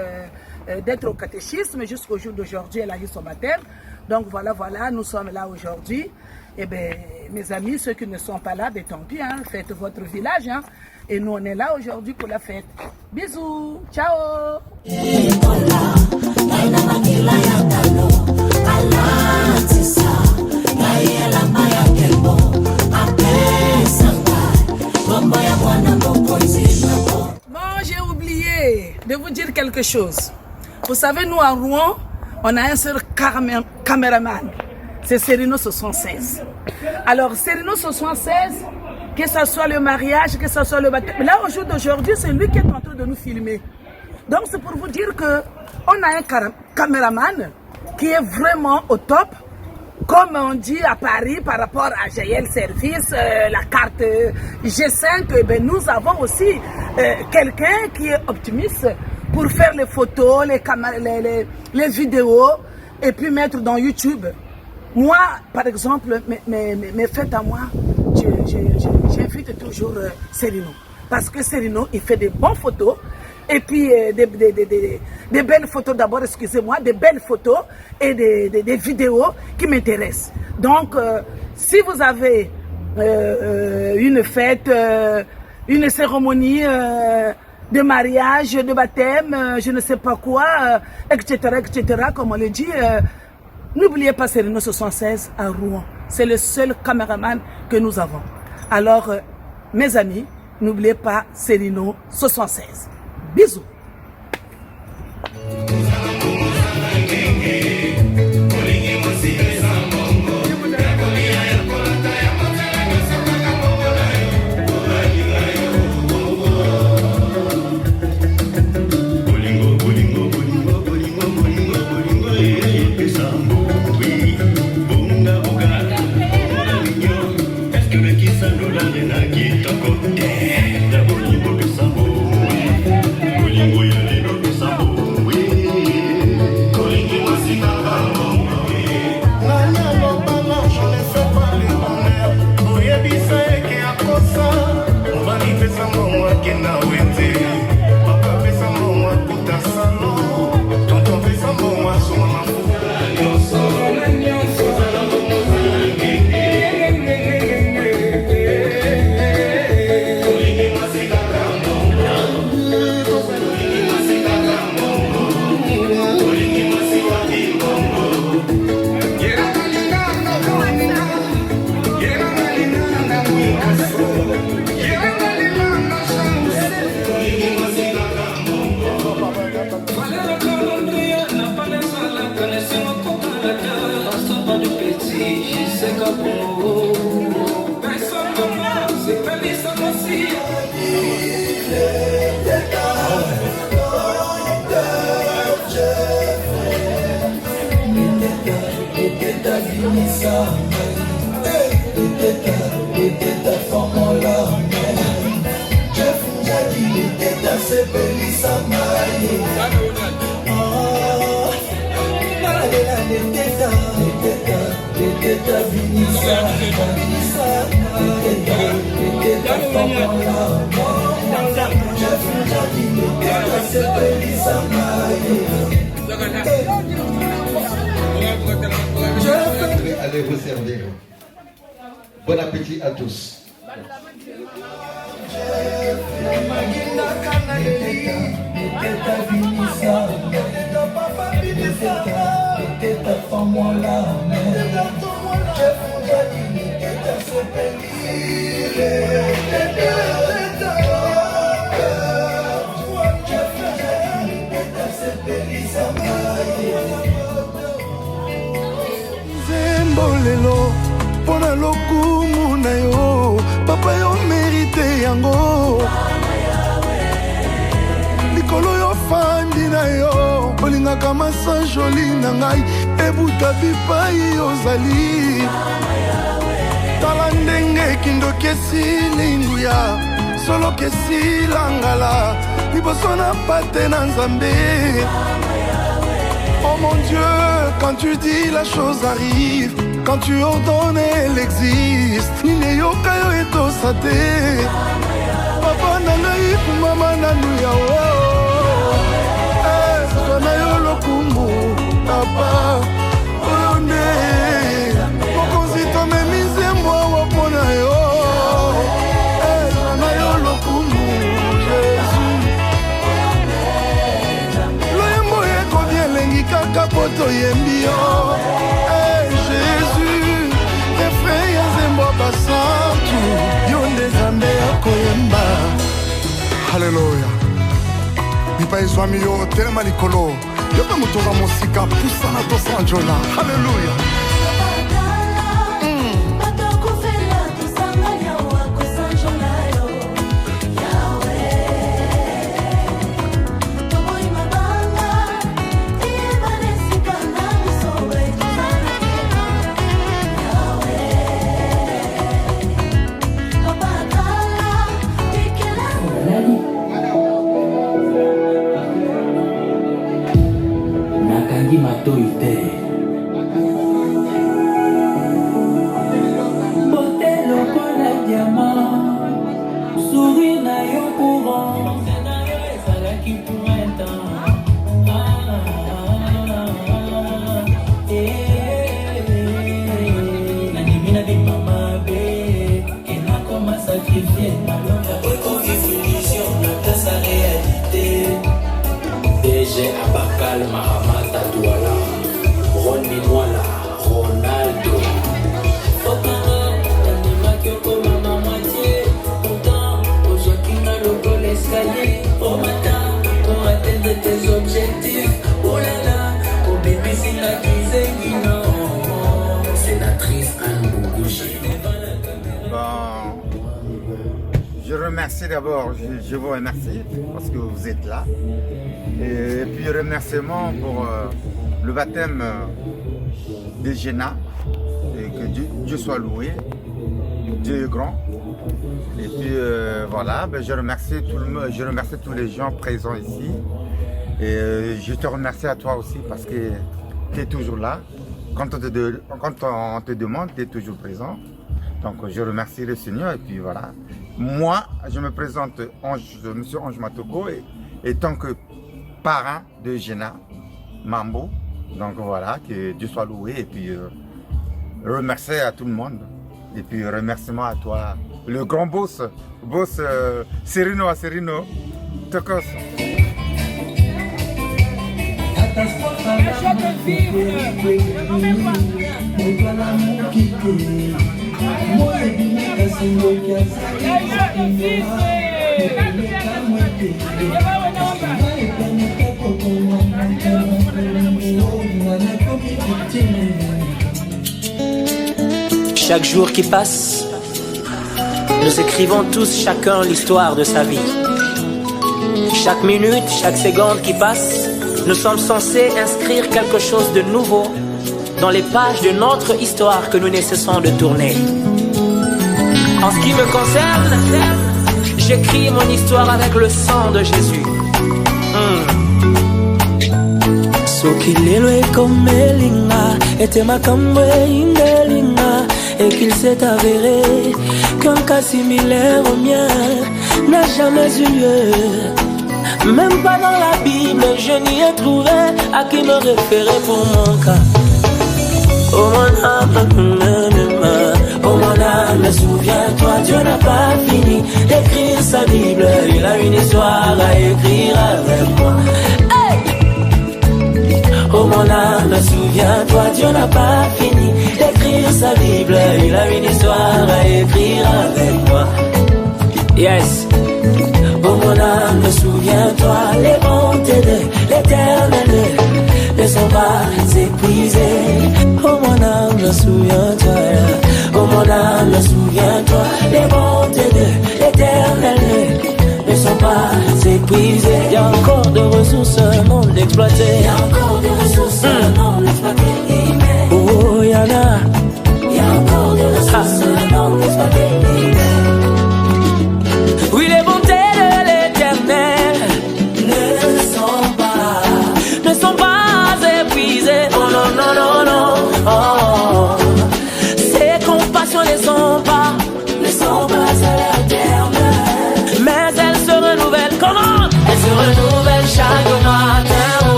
d'être au catéchisme jusqu'au jour d'aujourd'hui. Elle a eu son baptême. Donc voilà, nous sommes là aujourd'hui. Et bien, mes amis, ceux qui ne sont pas là, ben tant pis, hein, faites votre village. Hein. Et nous, on est là aujourd'hui pour la fête. Bisous, ciao. Bon, j'ai oublié de vous dire quelque chose. Vous savez, nous à Rouen, on a un seul caméraman. C'est Serino 76. Alors, Serino 76, que ce soit le mariage, que ce soit le baptême. Là, au jour d'aujourd'hui, c'est lui qui est en train de nous filmer. Donc, c'est pour vous dire qu'on a un caméraman qui est vraiment au top. Comme on dit à Paris par rapport à GL Service, la carte G5, ben nous avons aussi quelqu'un qui est optimiste pour faire les photos, les vidéos et puis mettre dans YouTube. Moi, par exemple, mes fêtes à moi, j'invite toujours Serino. Parce que Serino, il fait des bonnes photos. Et puis des belles photos d'abord, excusez-moi, des belles photos et des vidéos qui m'intéressent. Donc, si vous avez une fête, une cérémonie de mariage, de baptême, je ne sais pas quoi, etc., comme on le dit, n'oubliez pas Serino 76 à Rouen. C'est le seul caméraman que nous avons. Alors, mes amis, n'oubliez pas Serino 76. Bisous. Allez vous servir. Bon appétit à tous. Zembolelo pona lokumu na yo papa yo mérite yango likolo yo fandi na yo olingaka masa joli na ngai ebuta bipai ozali tala ndenge kindoki esili nguya solo kesila ngala liboso na pate na nzambe. Oh mon Dieu, quand tu dis la chose arrive, quand tu ordonnes elle existe. Nini yoka yo etosa te. Papa na ngai mama na nuya o. Zana yo lokumu papa oyo nde mokonzi tomemi nzembo wapona yo. Zana yo lokumu Jésus. Loyembo ekobi elengi kaka po toyembi yo. Jésus refrain ya nzembo basantu yo nde nzambe akoyemba. Haleluya. Mipa ezwami yo telema likolo yo mpe moto oza mosika pusana tosanjola. Haleluya. Nakangi matoi te. Bote lokola diamant, sourire na yo courant, scénario ezalaki pour un temps. Nandimi na bimama be, enakoma sacrifier malonga okovivre illusion na place à réalité. DG Abakal Mahamata Douala, Ronnie Mwala, Ronaldo. Okana, Tanima Kyoko Mama Moitié. Pourtant, aujourd'hui, on a le bon escalier. Au matin, pour atteindre tes objectifs. Oh là là, au bébé, c'est la Kizengino. Sénatrice Anne Bougouji. Je remercie d'abord, je vous remercie parce que vous êtes là. Et puis remerciement pour le baptême de Géna, et que Dieu soit loué, Dieu est grand. Et puis voilà, je remercie tous les gens présents ici. Et je te remercie à toi aussi parce que tu es toujours là. Quand on te demande, tu es toujours présent. Donc je remercie le Seigneur et puis voilà. Moi, je me présente Monsieur Ange Matoko et tant que parrain de Géna Mambo. Donc voilà, que Dieu soit loué et puis remercier à tout le monde. Et puis remerciement à toi, le grand boss Serino Serino Tokos. Chaque jour qui passe, nous écrivons tous chacun l'histoire de sa vie. Chaque minute, chaque seconde qui passe, nous sommes censés inscrire quelque chose de nouveau dans les pages de notre histoire que nous ne cessons de tourner. En ce qui me concerne, j'écris mon histoire avec le sang de Jésus. Sokilelo ekomelinga ete makambo ingelinga et qu'il s'est avéré qu'un cas similaire au mien n'a jamais eu lieu. Même pas dans la Bible, je n'y ai trouvé à qui me référer pour mon cas. Oh mon âme, souviens-toi, Dieu n'a pas fini d'écrire sa Bible. Il a une histoire à écrire avec moi. Oh mon âme, souviens-toi, Dieu n'a pas fini d'écrire sa Bible. Il a une histoire à écrire avec moi. Yes. Oh mon âme, souviens-toi, les bontés de l'Éternel ne sont pas épuisées. Oh mon âme, souviens-toi. Oh mon âme, souviens-toi, les bontés de l'Éternel ne sont pas épuisées. Il y a encore de ressources non exploitées. Il y a encore de ressources non exploitées. Oh, il y en a. Il y a encore de ressources non exploitées. Oui, les bontés de l'Éternel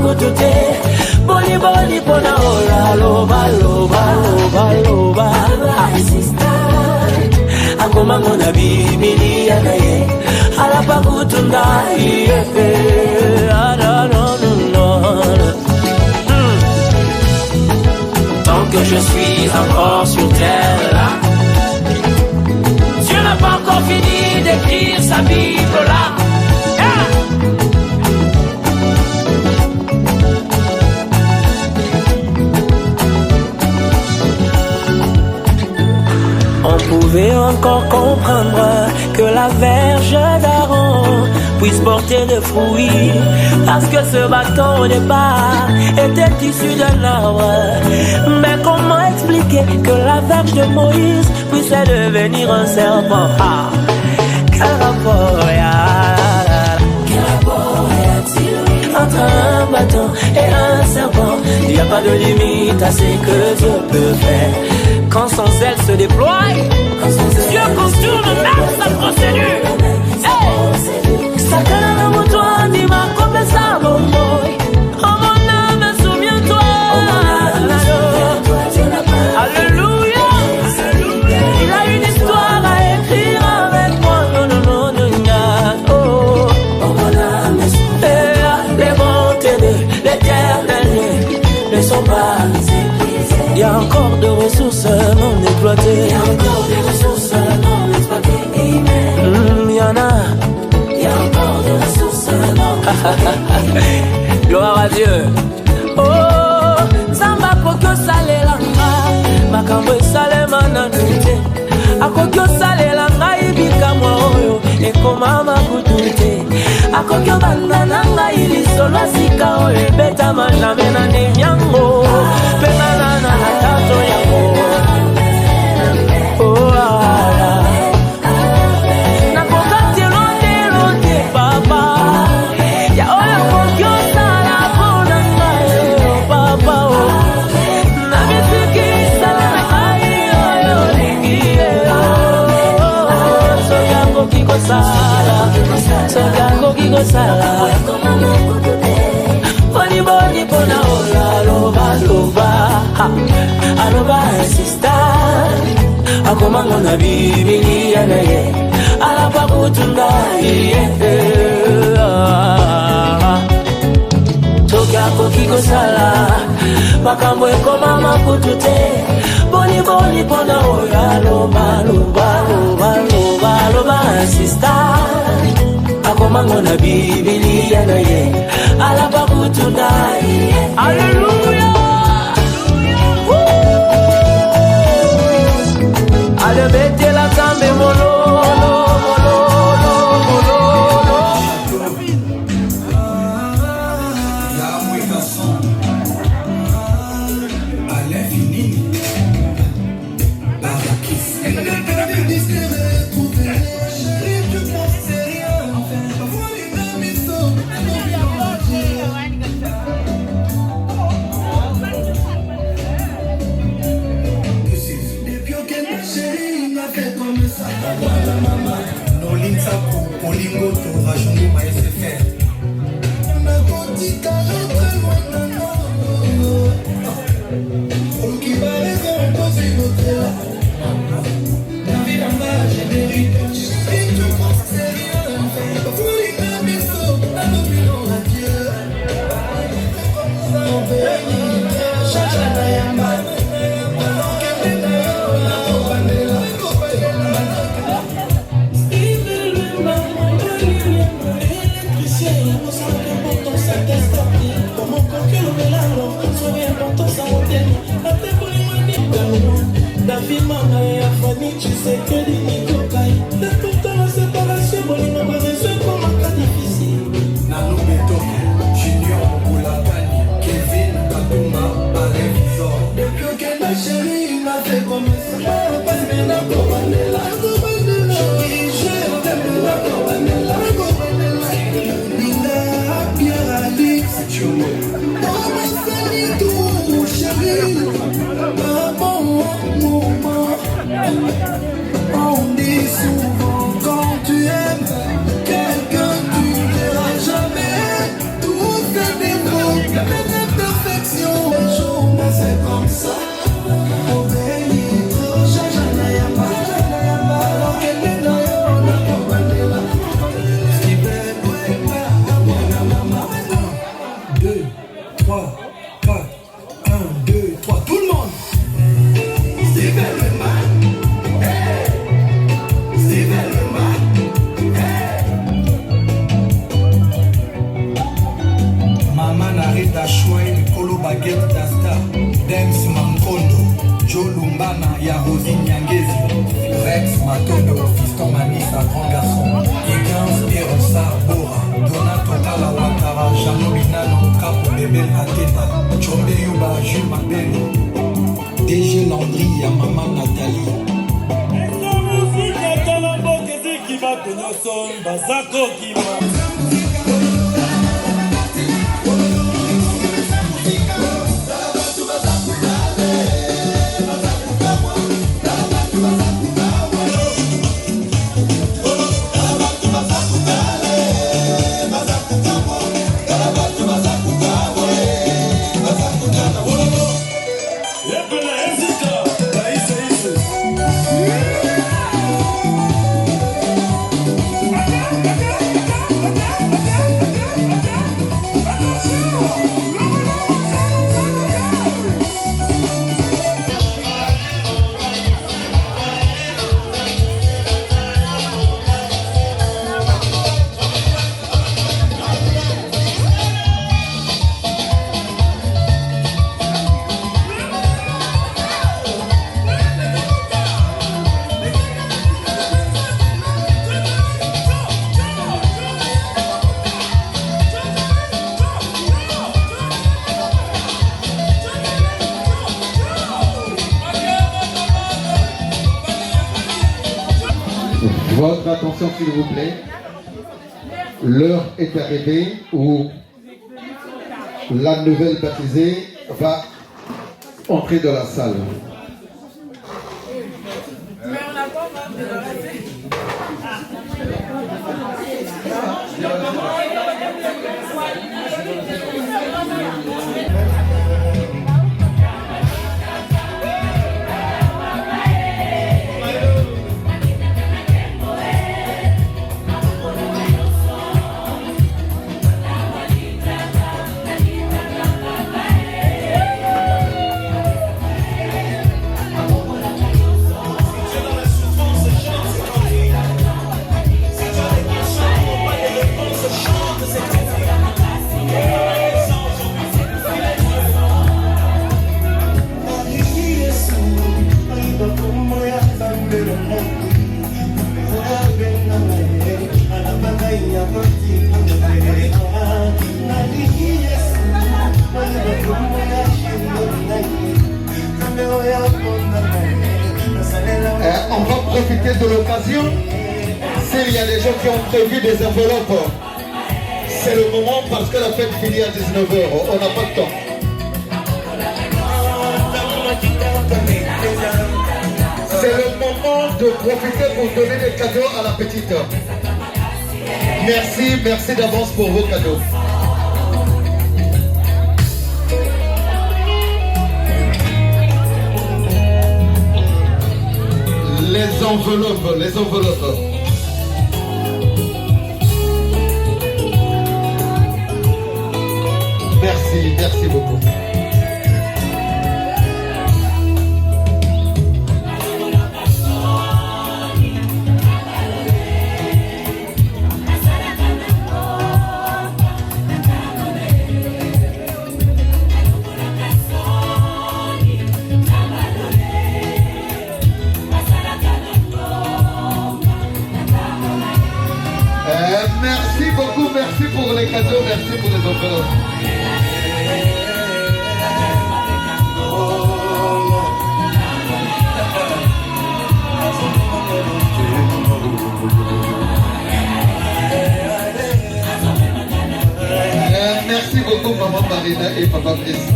kutute boni boni pona ola loba loba loba loba akoma ngona bibilia na ye ala pa kutunda ye tant que je suis encore sur terre, Dieu n'a pas encore fini d'écrire sa Bible là. On pouvait encore comprendre que la verge d'Aaron puisse porter des fruits, parce que ce bâton au départ était issu d'un arbre. Mais comment expliquer que la verge de Moïse puisse devenir un serpent? Ah, quel rapport y a-t-il entre un bâton et un serpent? Il n'y a pas de limite à ce que Dieu peut faire. Quand son zèle se déploie, Dieu contourne même sa procédure. Sakana na mutwa di makope sa bomboy. Oh mon âme, souviens-toi. Alléluia. Il a une histoire à écrire avec moi. Non, non, non, non, non. Oh mon âme, les bontés de l'Éternel ne sont pas épuisées. Il y a encore de ressources non exploitées. Il y a encore des ressources non exploitées. Il y en a. Il y a encore de ressources non exploitées. Gloire à Dieu. Oh, Zamba kokyo sale langa, makambo sale mananute. Akokyo sale langa ibika moyo, ekoma makutute. Akokyo banda nanga ili solo sika o ebeta maname na nemyango. Penana na tato yango. Oh ala. Na kokati londe londe papa. Ya ola kokyo sala pona ngayo papa o. Na bisiki sala na kayo yo lingie. So yango kiko sala. So yango kiko sala. Boni boni pona ola loba loba. Aloba sister. Akoma ngona bibilia na ye. Alapa kutunda ye. Toka kokiko sala. Makambo ekoma makutute. Boni boni pona ola loba loba loba loba loba sister. Akoma ngona bibilia na ye. Alapa kutunda ye. Hallelujah. Ale bete la tambe molo molo molo molo. La mouécation à l'infini. Barakis. Elle est perdue, discret, trouvée. Chérie, tu penses c'est rien. Parfois les mêmes ils sont. Nolinsapo, Polingoto, Rajungu, SFR. Tu sais que les micros caillent. Pourtant la séparation, bon, il m'a pas raison comme un cas difficile. Nano Beto, Junior, Boulatani, Kevin, Katuma, Alain Vizor. Depuis que ma chérie, il m'a fait comme ça. Pas de la Cobanella. Je t'aime la Cobanella. Nina, Pierre, Alix, Tchoumou. Maman, salut tout, chérie. Maman, maman. Oh Bana, ya Rosine Nyangezi, Rex Matondo, Fiston Manissa, grand garçon, Egans et Ronsard Bora, Donato Kala Wakara, Jean Binano, Capo Bebel Ateta, Chombe Yuba, Jules Mabel, DG Landry, ya Maman Nathalie. Votre attention s'il vous plaît. L'heure est arrivée où la nouvelle baptisée va entrer dans la salle. On va profiter de l'occasion. S'il y a des gens qui ont prévu des enveloppes, c'est le moment parce que la fête finit à 19h. On n'a pas de temps. C'est le moment de profiter pour donner des cadeaux à la petite. Merci, merci d'avance pour vos cadeaux. Les enveloppes, les enveloppes. Merci, merci beaucoup. Merci beaucoup, merci pour les cadeaux, merci pour les enveloppes. Merci beaucoup maman Marina et papa Brice.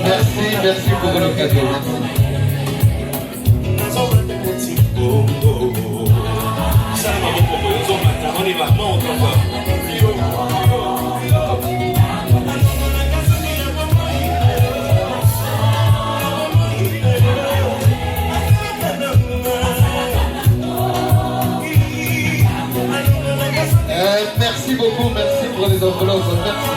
Merci, merci pour le cadeau, merci. Merci beaucoup, merci pour les enveloppes, merci.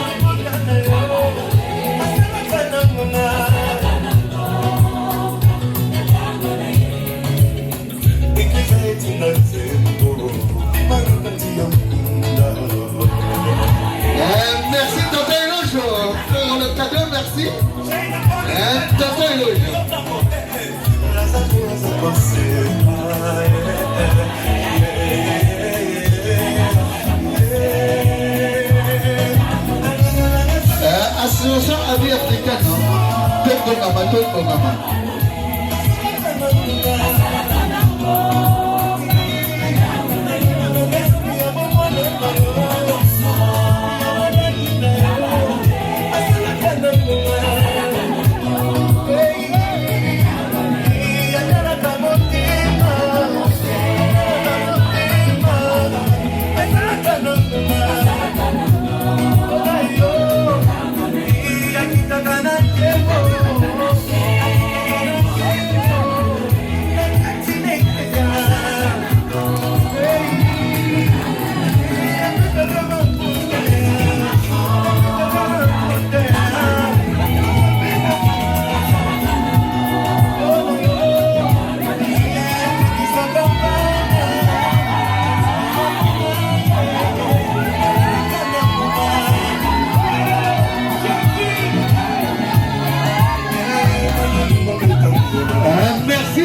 Association Avis Africaine, Tongama.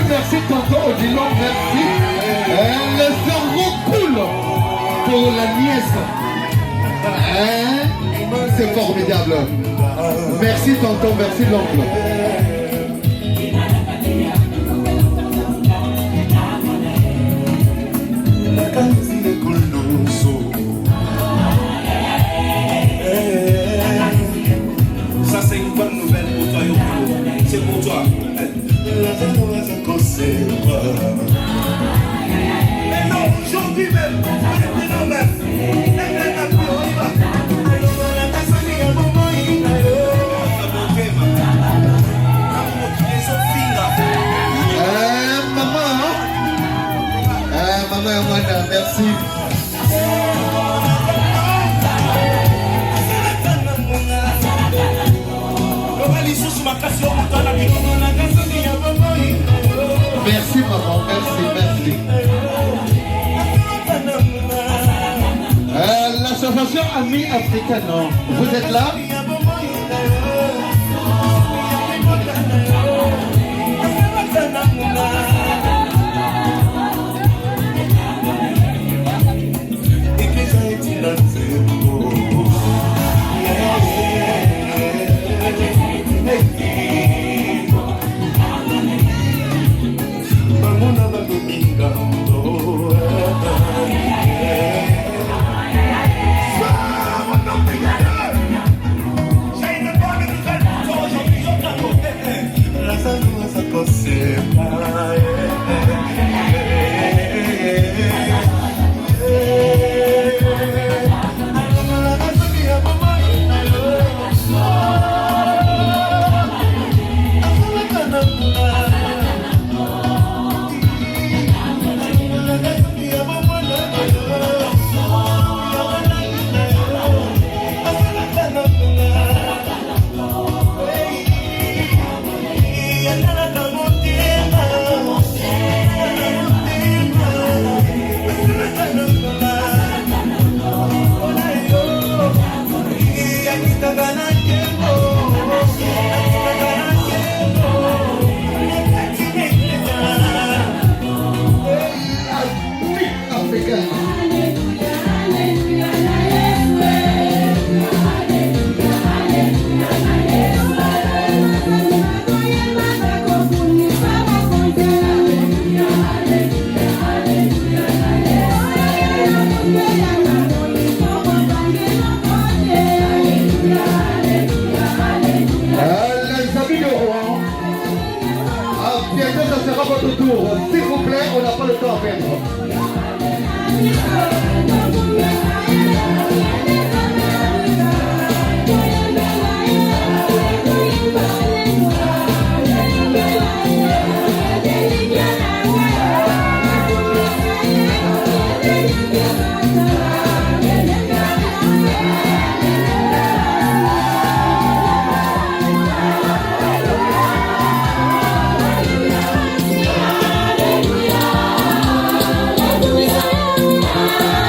Merci tonton Odilon, merci. Le cerveau coule pour la nièce. C'est formidable. Merci tonton, merci l'oncle. Ça c'est une bonne nouvelle pour toi, Yoko. C'est pour toi. Mais non, aujourd'hui même, maintenant même, maman, merci. Merci maman, merci. L'association Amis Africaine, vous êtes là? Votre tour, s'il vous plaît, on n'a pas le temps à perdre. Hallelujah.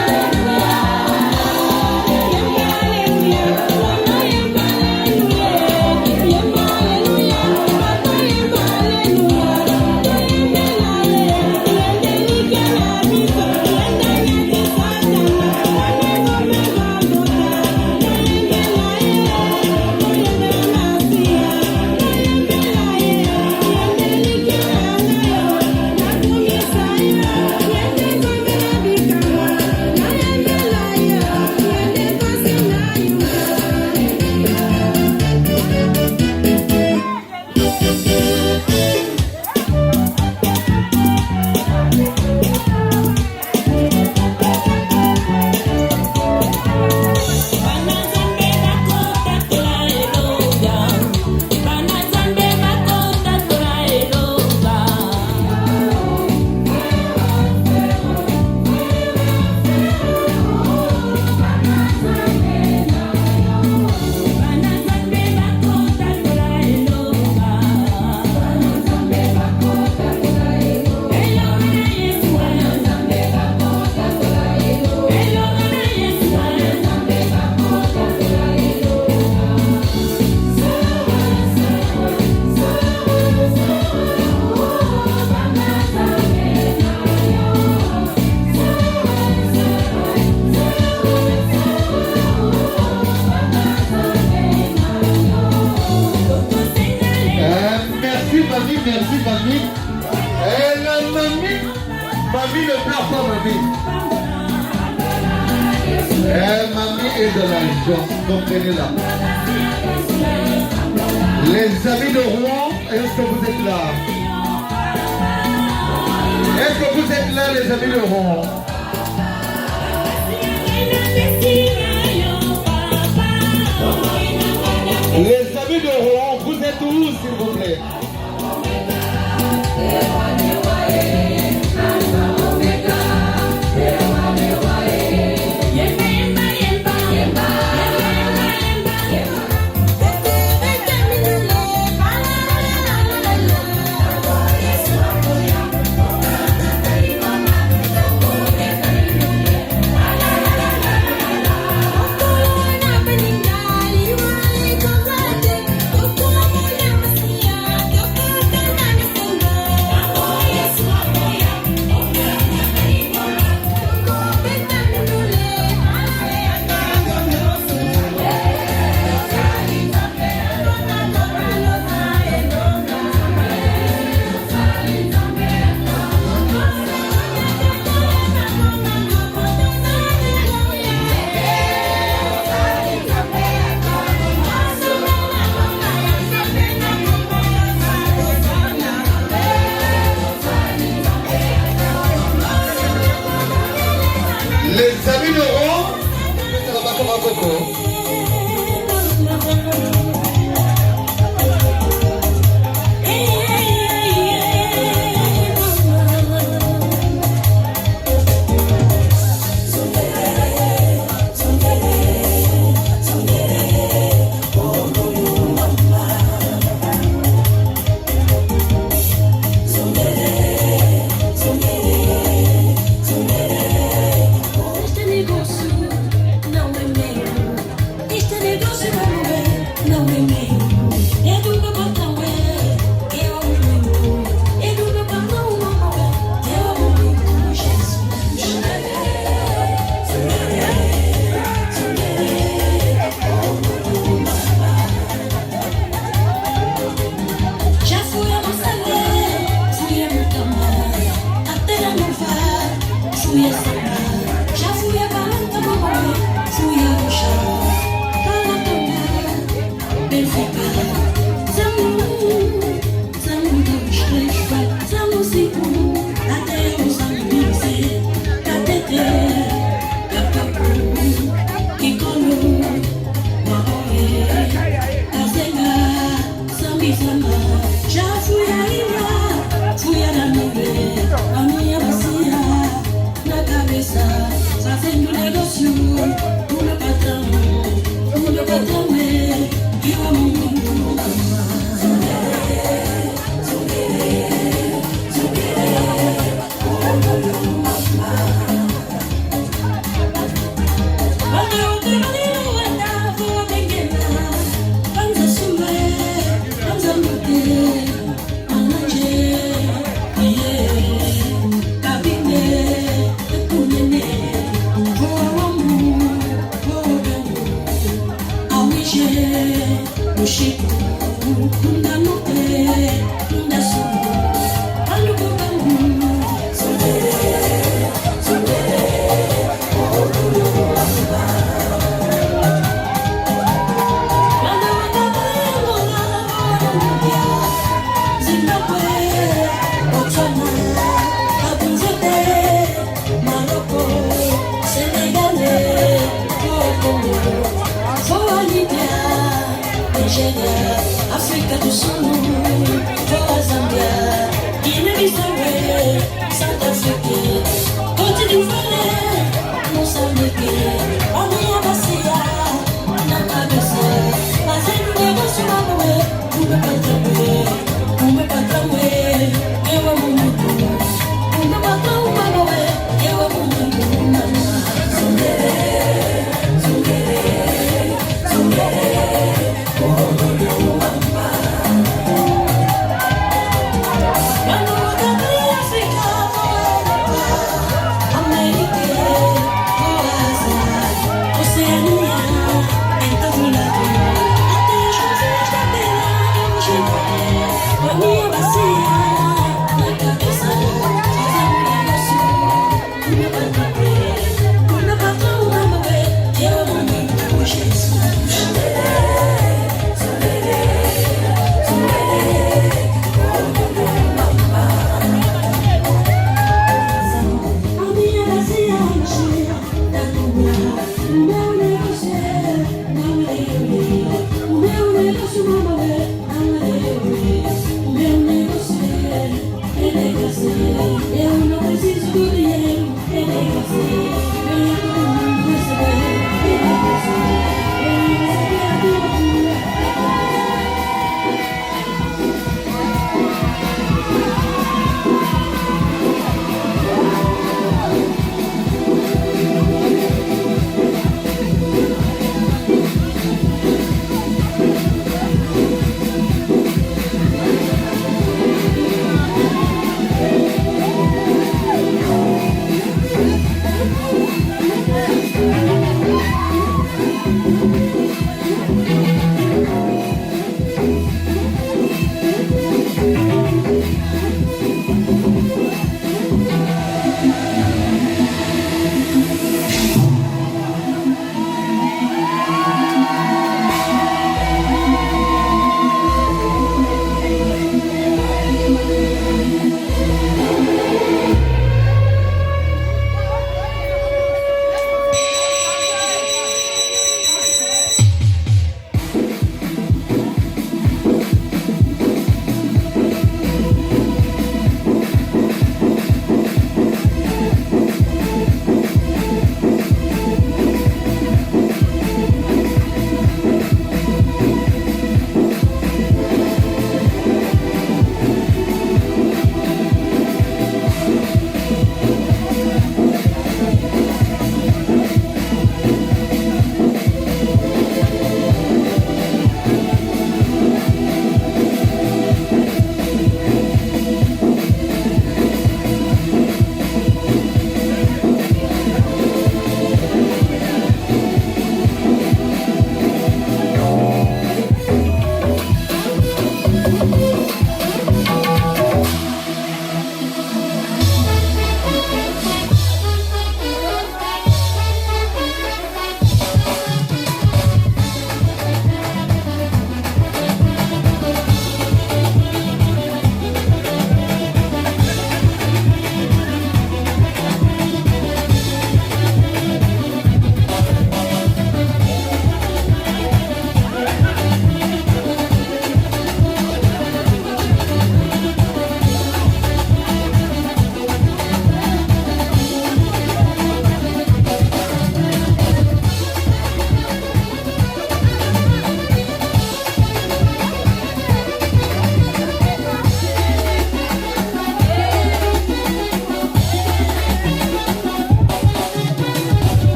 mamie, merci mamie. Et la mamie, mamie ne pleure pas mamie. Et mamie est de l'argent, comprenez-la. Les amis de Rouen, est-ce que vous êtes là? Est-ce que vous êtes là, les amis de Rouen? Les amis de Rouen, vous êtes où, s'il vous plaît? Les amis de Rouen, ça va pas comme un coco. I wish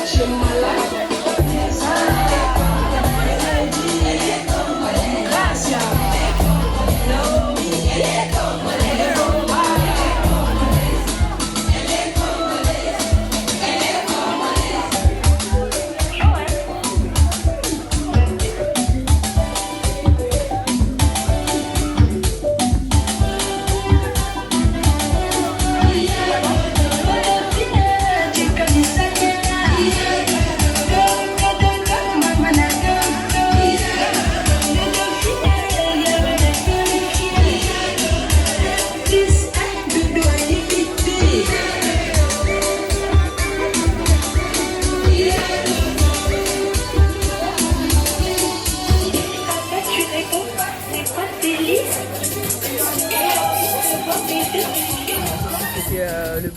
She my life.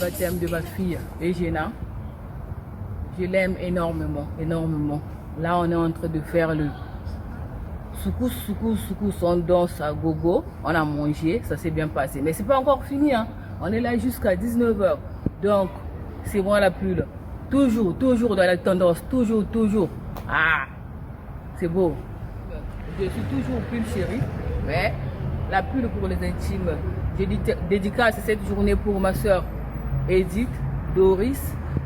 baptême de ma fille Eugéna. Je l'aime énormément, énormément. Là, on est en train de faire le soukous, on danse à gogo. On a mangé, ça s'est bien passé. Mais c'est pas encore fini, hein. On est là jusqu'à 19h. Donc, c'est moi la pull. Toujours dans la tendance, toujours. Ah, c'est beau. Je suis toujours pull chérie, mais la pull pour les intimes. J'ai dédicace cette journée pour ma soeur Edith, Doris,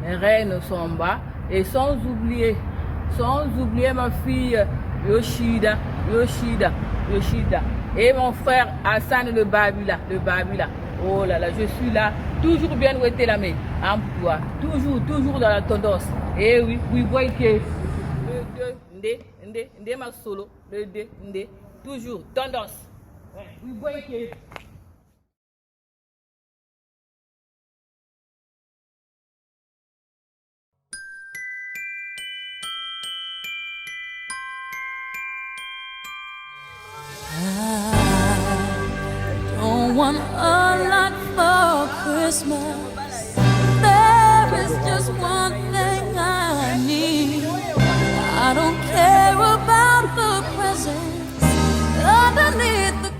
Reine Samba, et sans oublier ma fille Yoshida, et mon frère Hassan le Babila. Oh là là, je suis là, toujours bien où était la main, emploi, toujours dans la tendance. Et oui, voyez que le 2, ndé ma solo, le 2, ndé, toujours tendance. Oui, voyez que don't want a lot for Christmas. There is just one thing I need. I don't care about the presents underneath the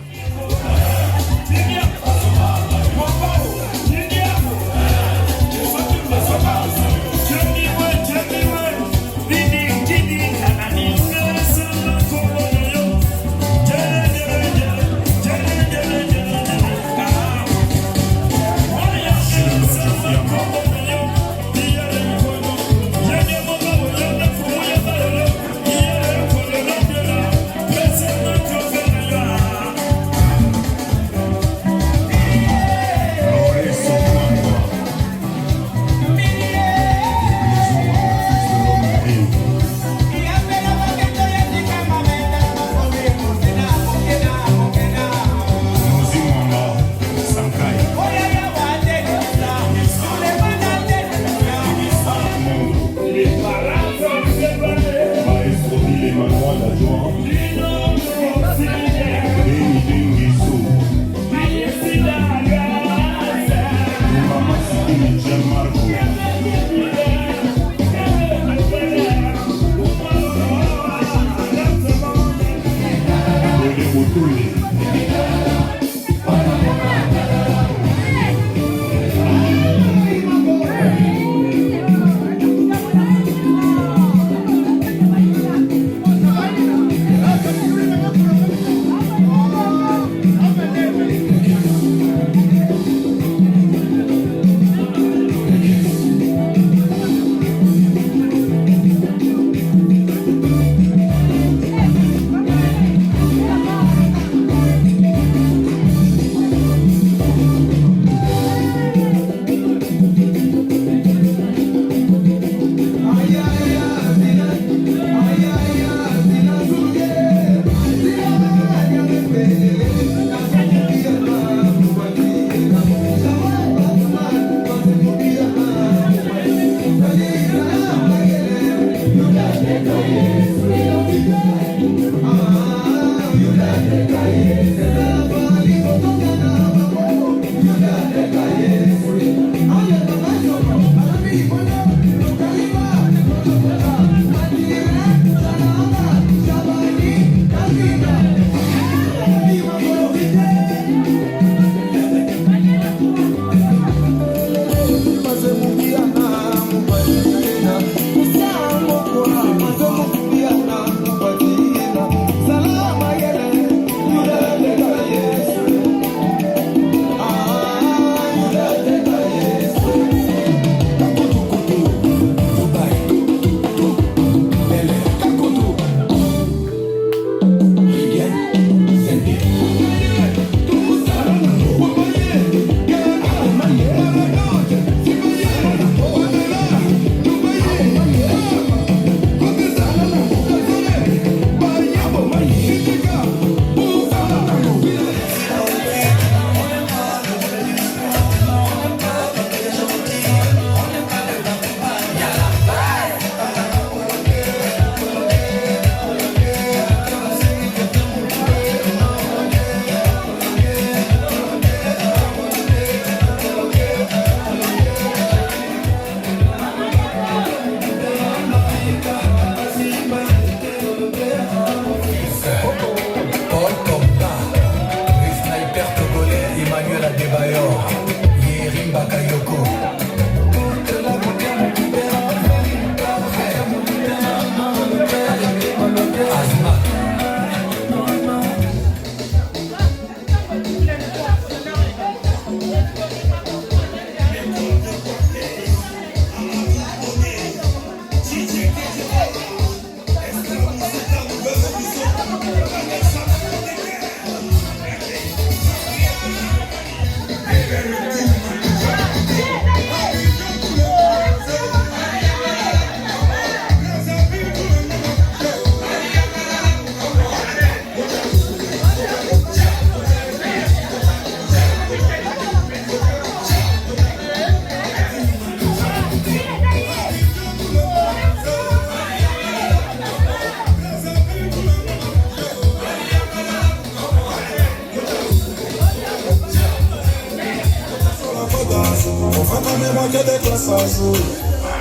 n'est pas que des classes à sous.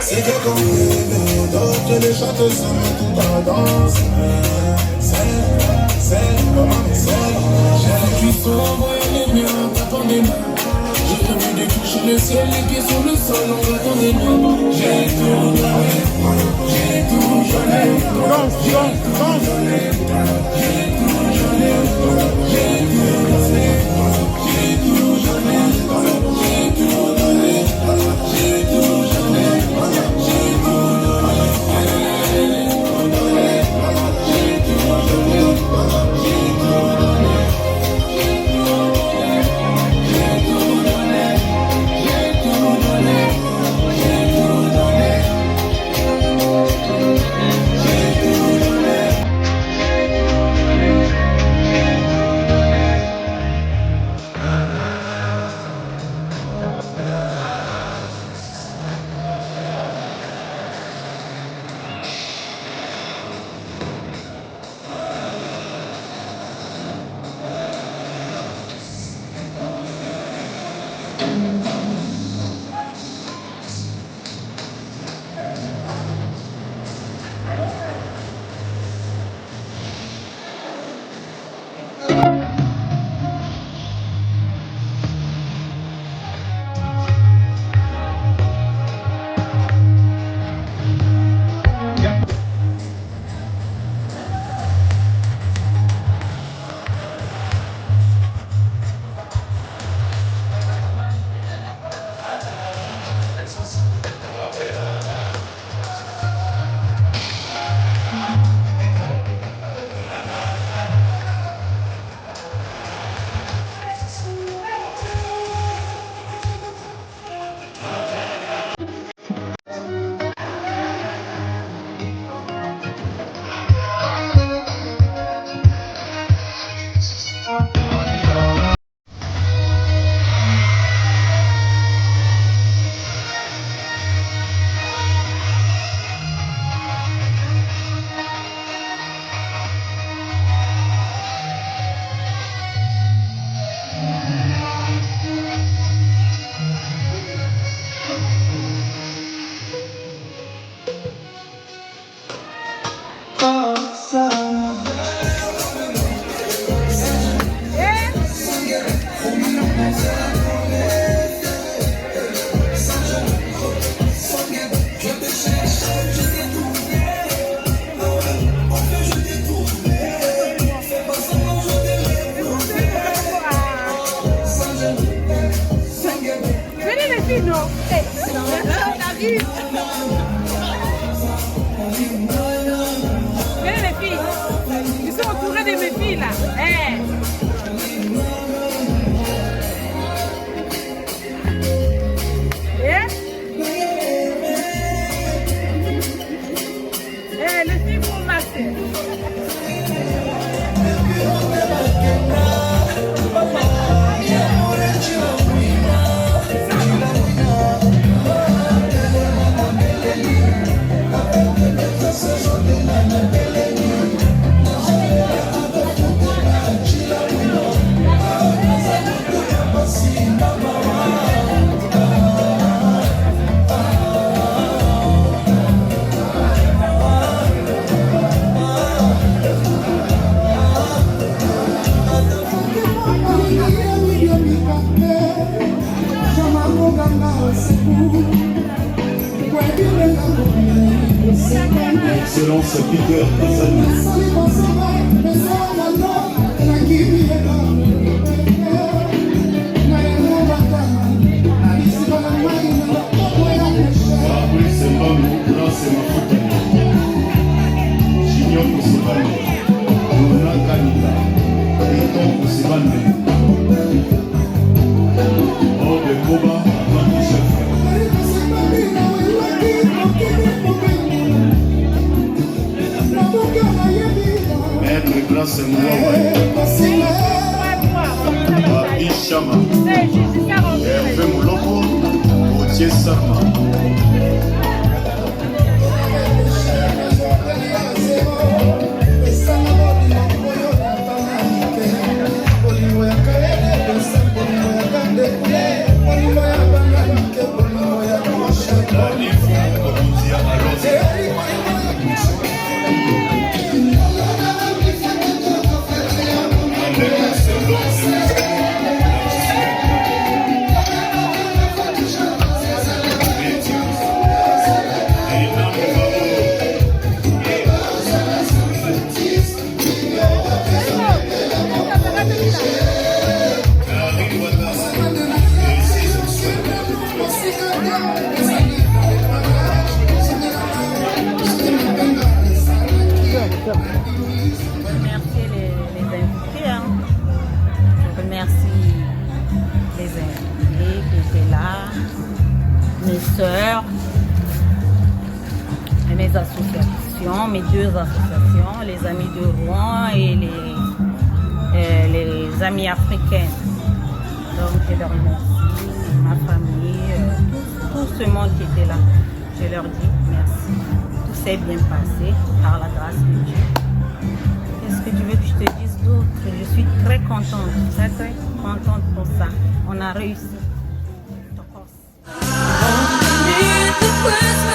C'est que comme bébé, d'autres les chanteuses se mettent tout en danse. C'est, maman, c'est. J'ai du sombre et les miens, attendez-moi. J'ai envie de toucher le ciel, les pieds sur le sol, attendez-moi. J'ai tout donné, j'ai tout donné, j'ai tout donné, j'ai tout donné, j'ai tout donné, j'ai tout donné, j'ai tout donné, j'ai tout donné, j'ai tout donné, j'ai Excellence Peter Kazani. Fabrice Mbambo, Grace Mafuta, Junior Kusibane, Luna Kanita, Riton Kusibane, Obe Koba, Atlantic Chef. Maître Grace Mouawa, Babi Chama, Hervé Mouloko, Gauthier Sama. Olimo ya mes soeurs, mes associations, mes deux associations, les Amis de Rouen et les Amis africains. Donc je leur remercie, ma famille, tout ce monde qui était là. Je leur dis merci. Tout s'est bien passé par la grâce de Dieu. Qu'est-ce que tu veux que je te dise d'autre? Je suis très contente, très contente pour ça. On a réussi. Underneath the Christmas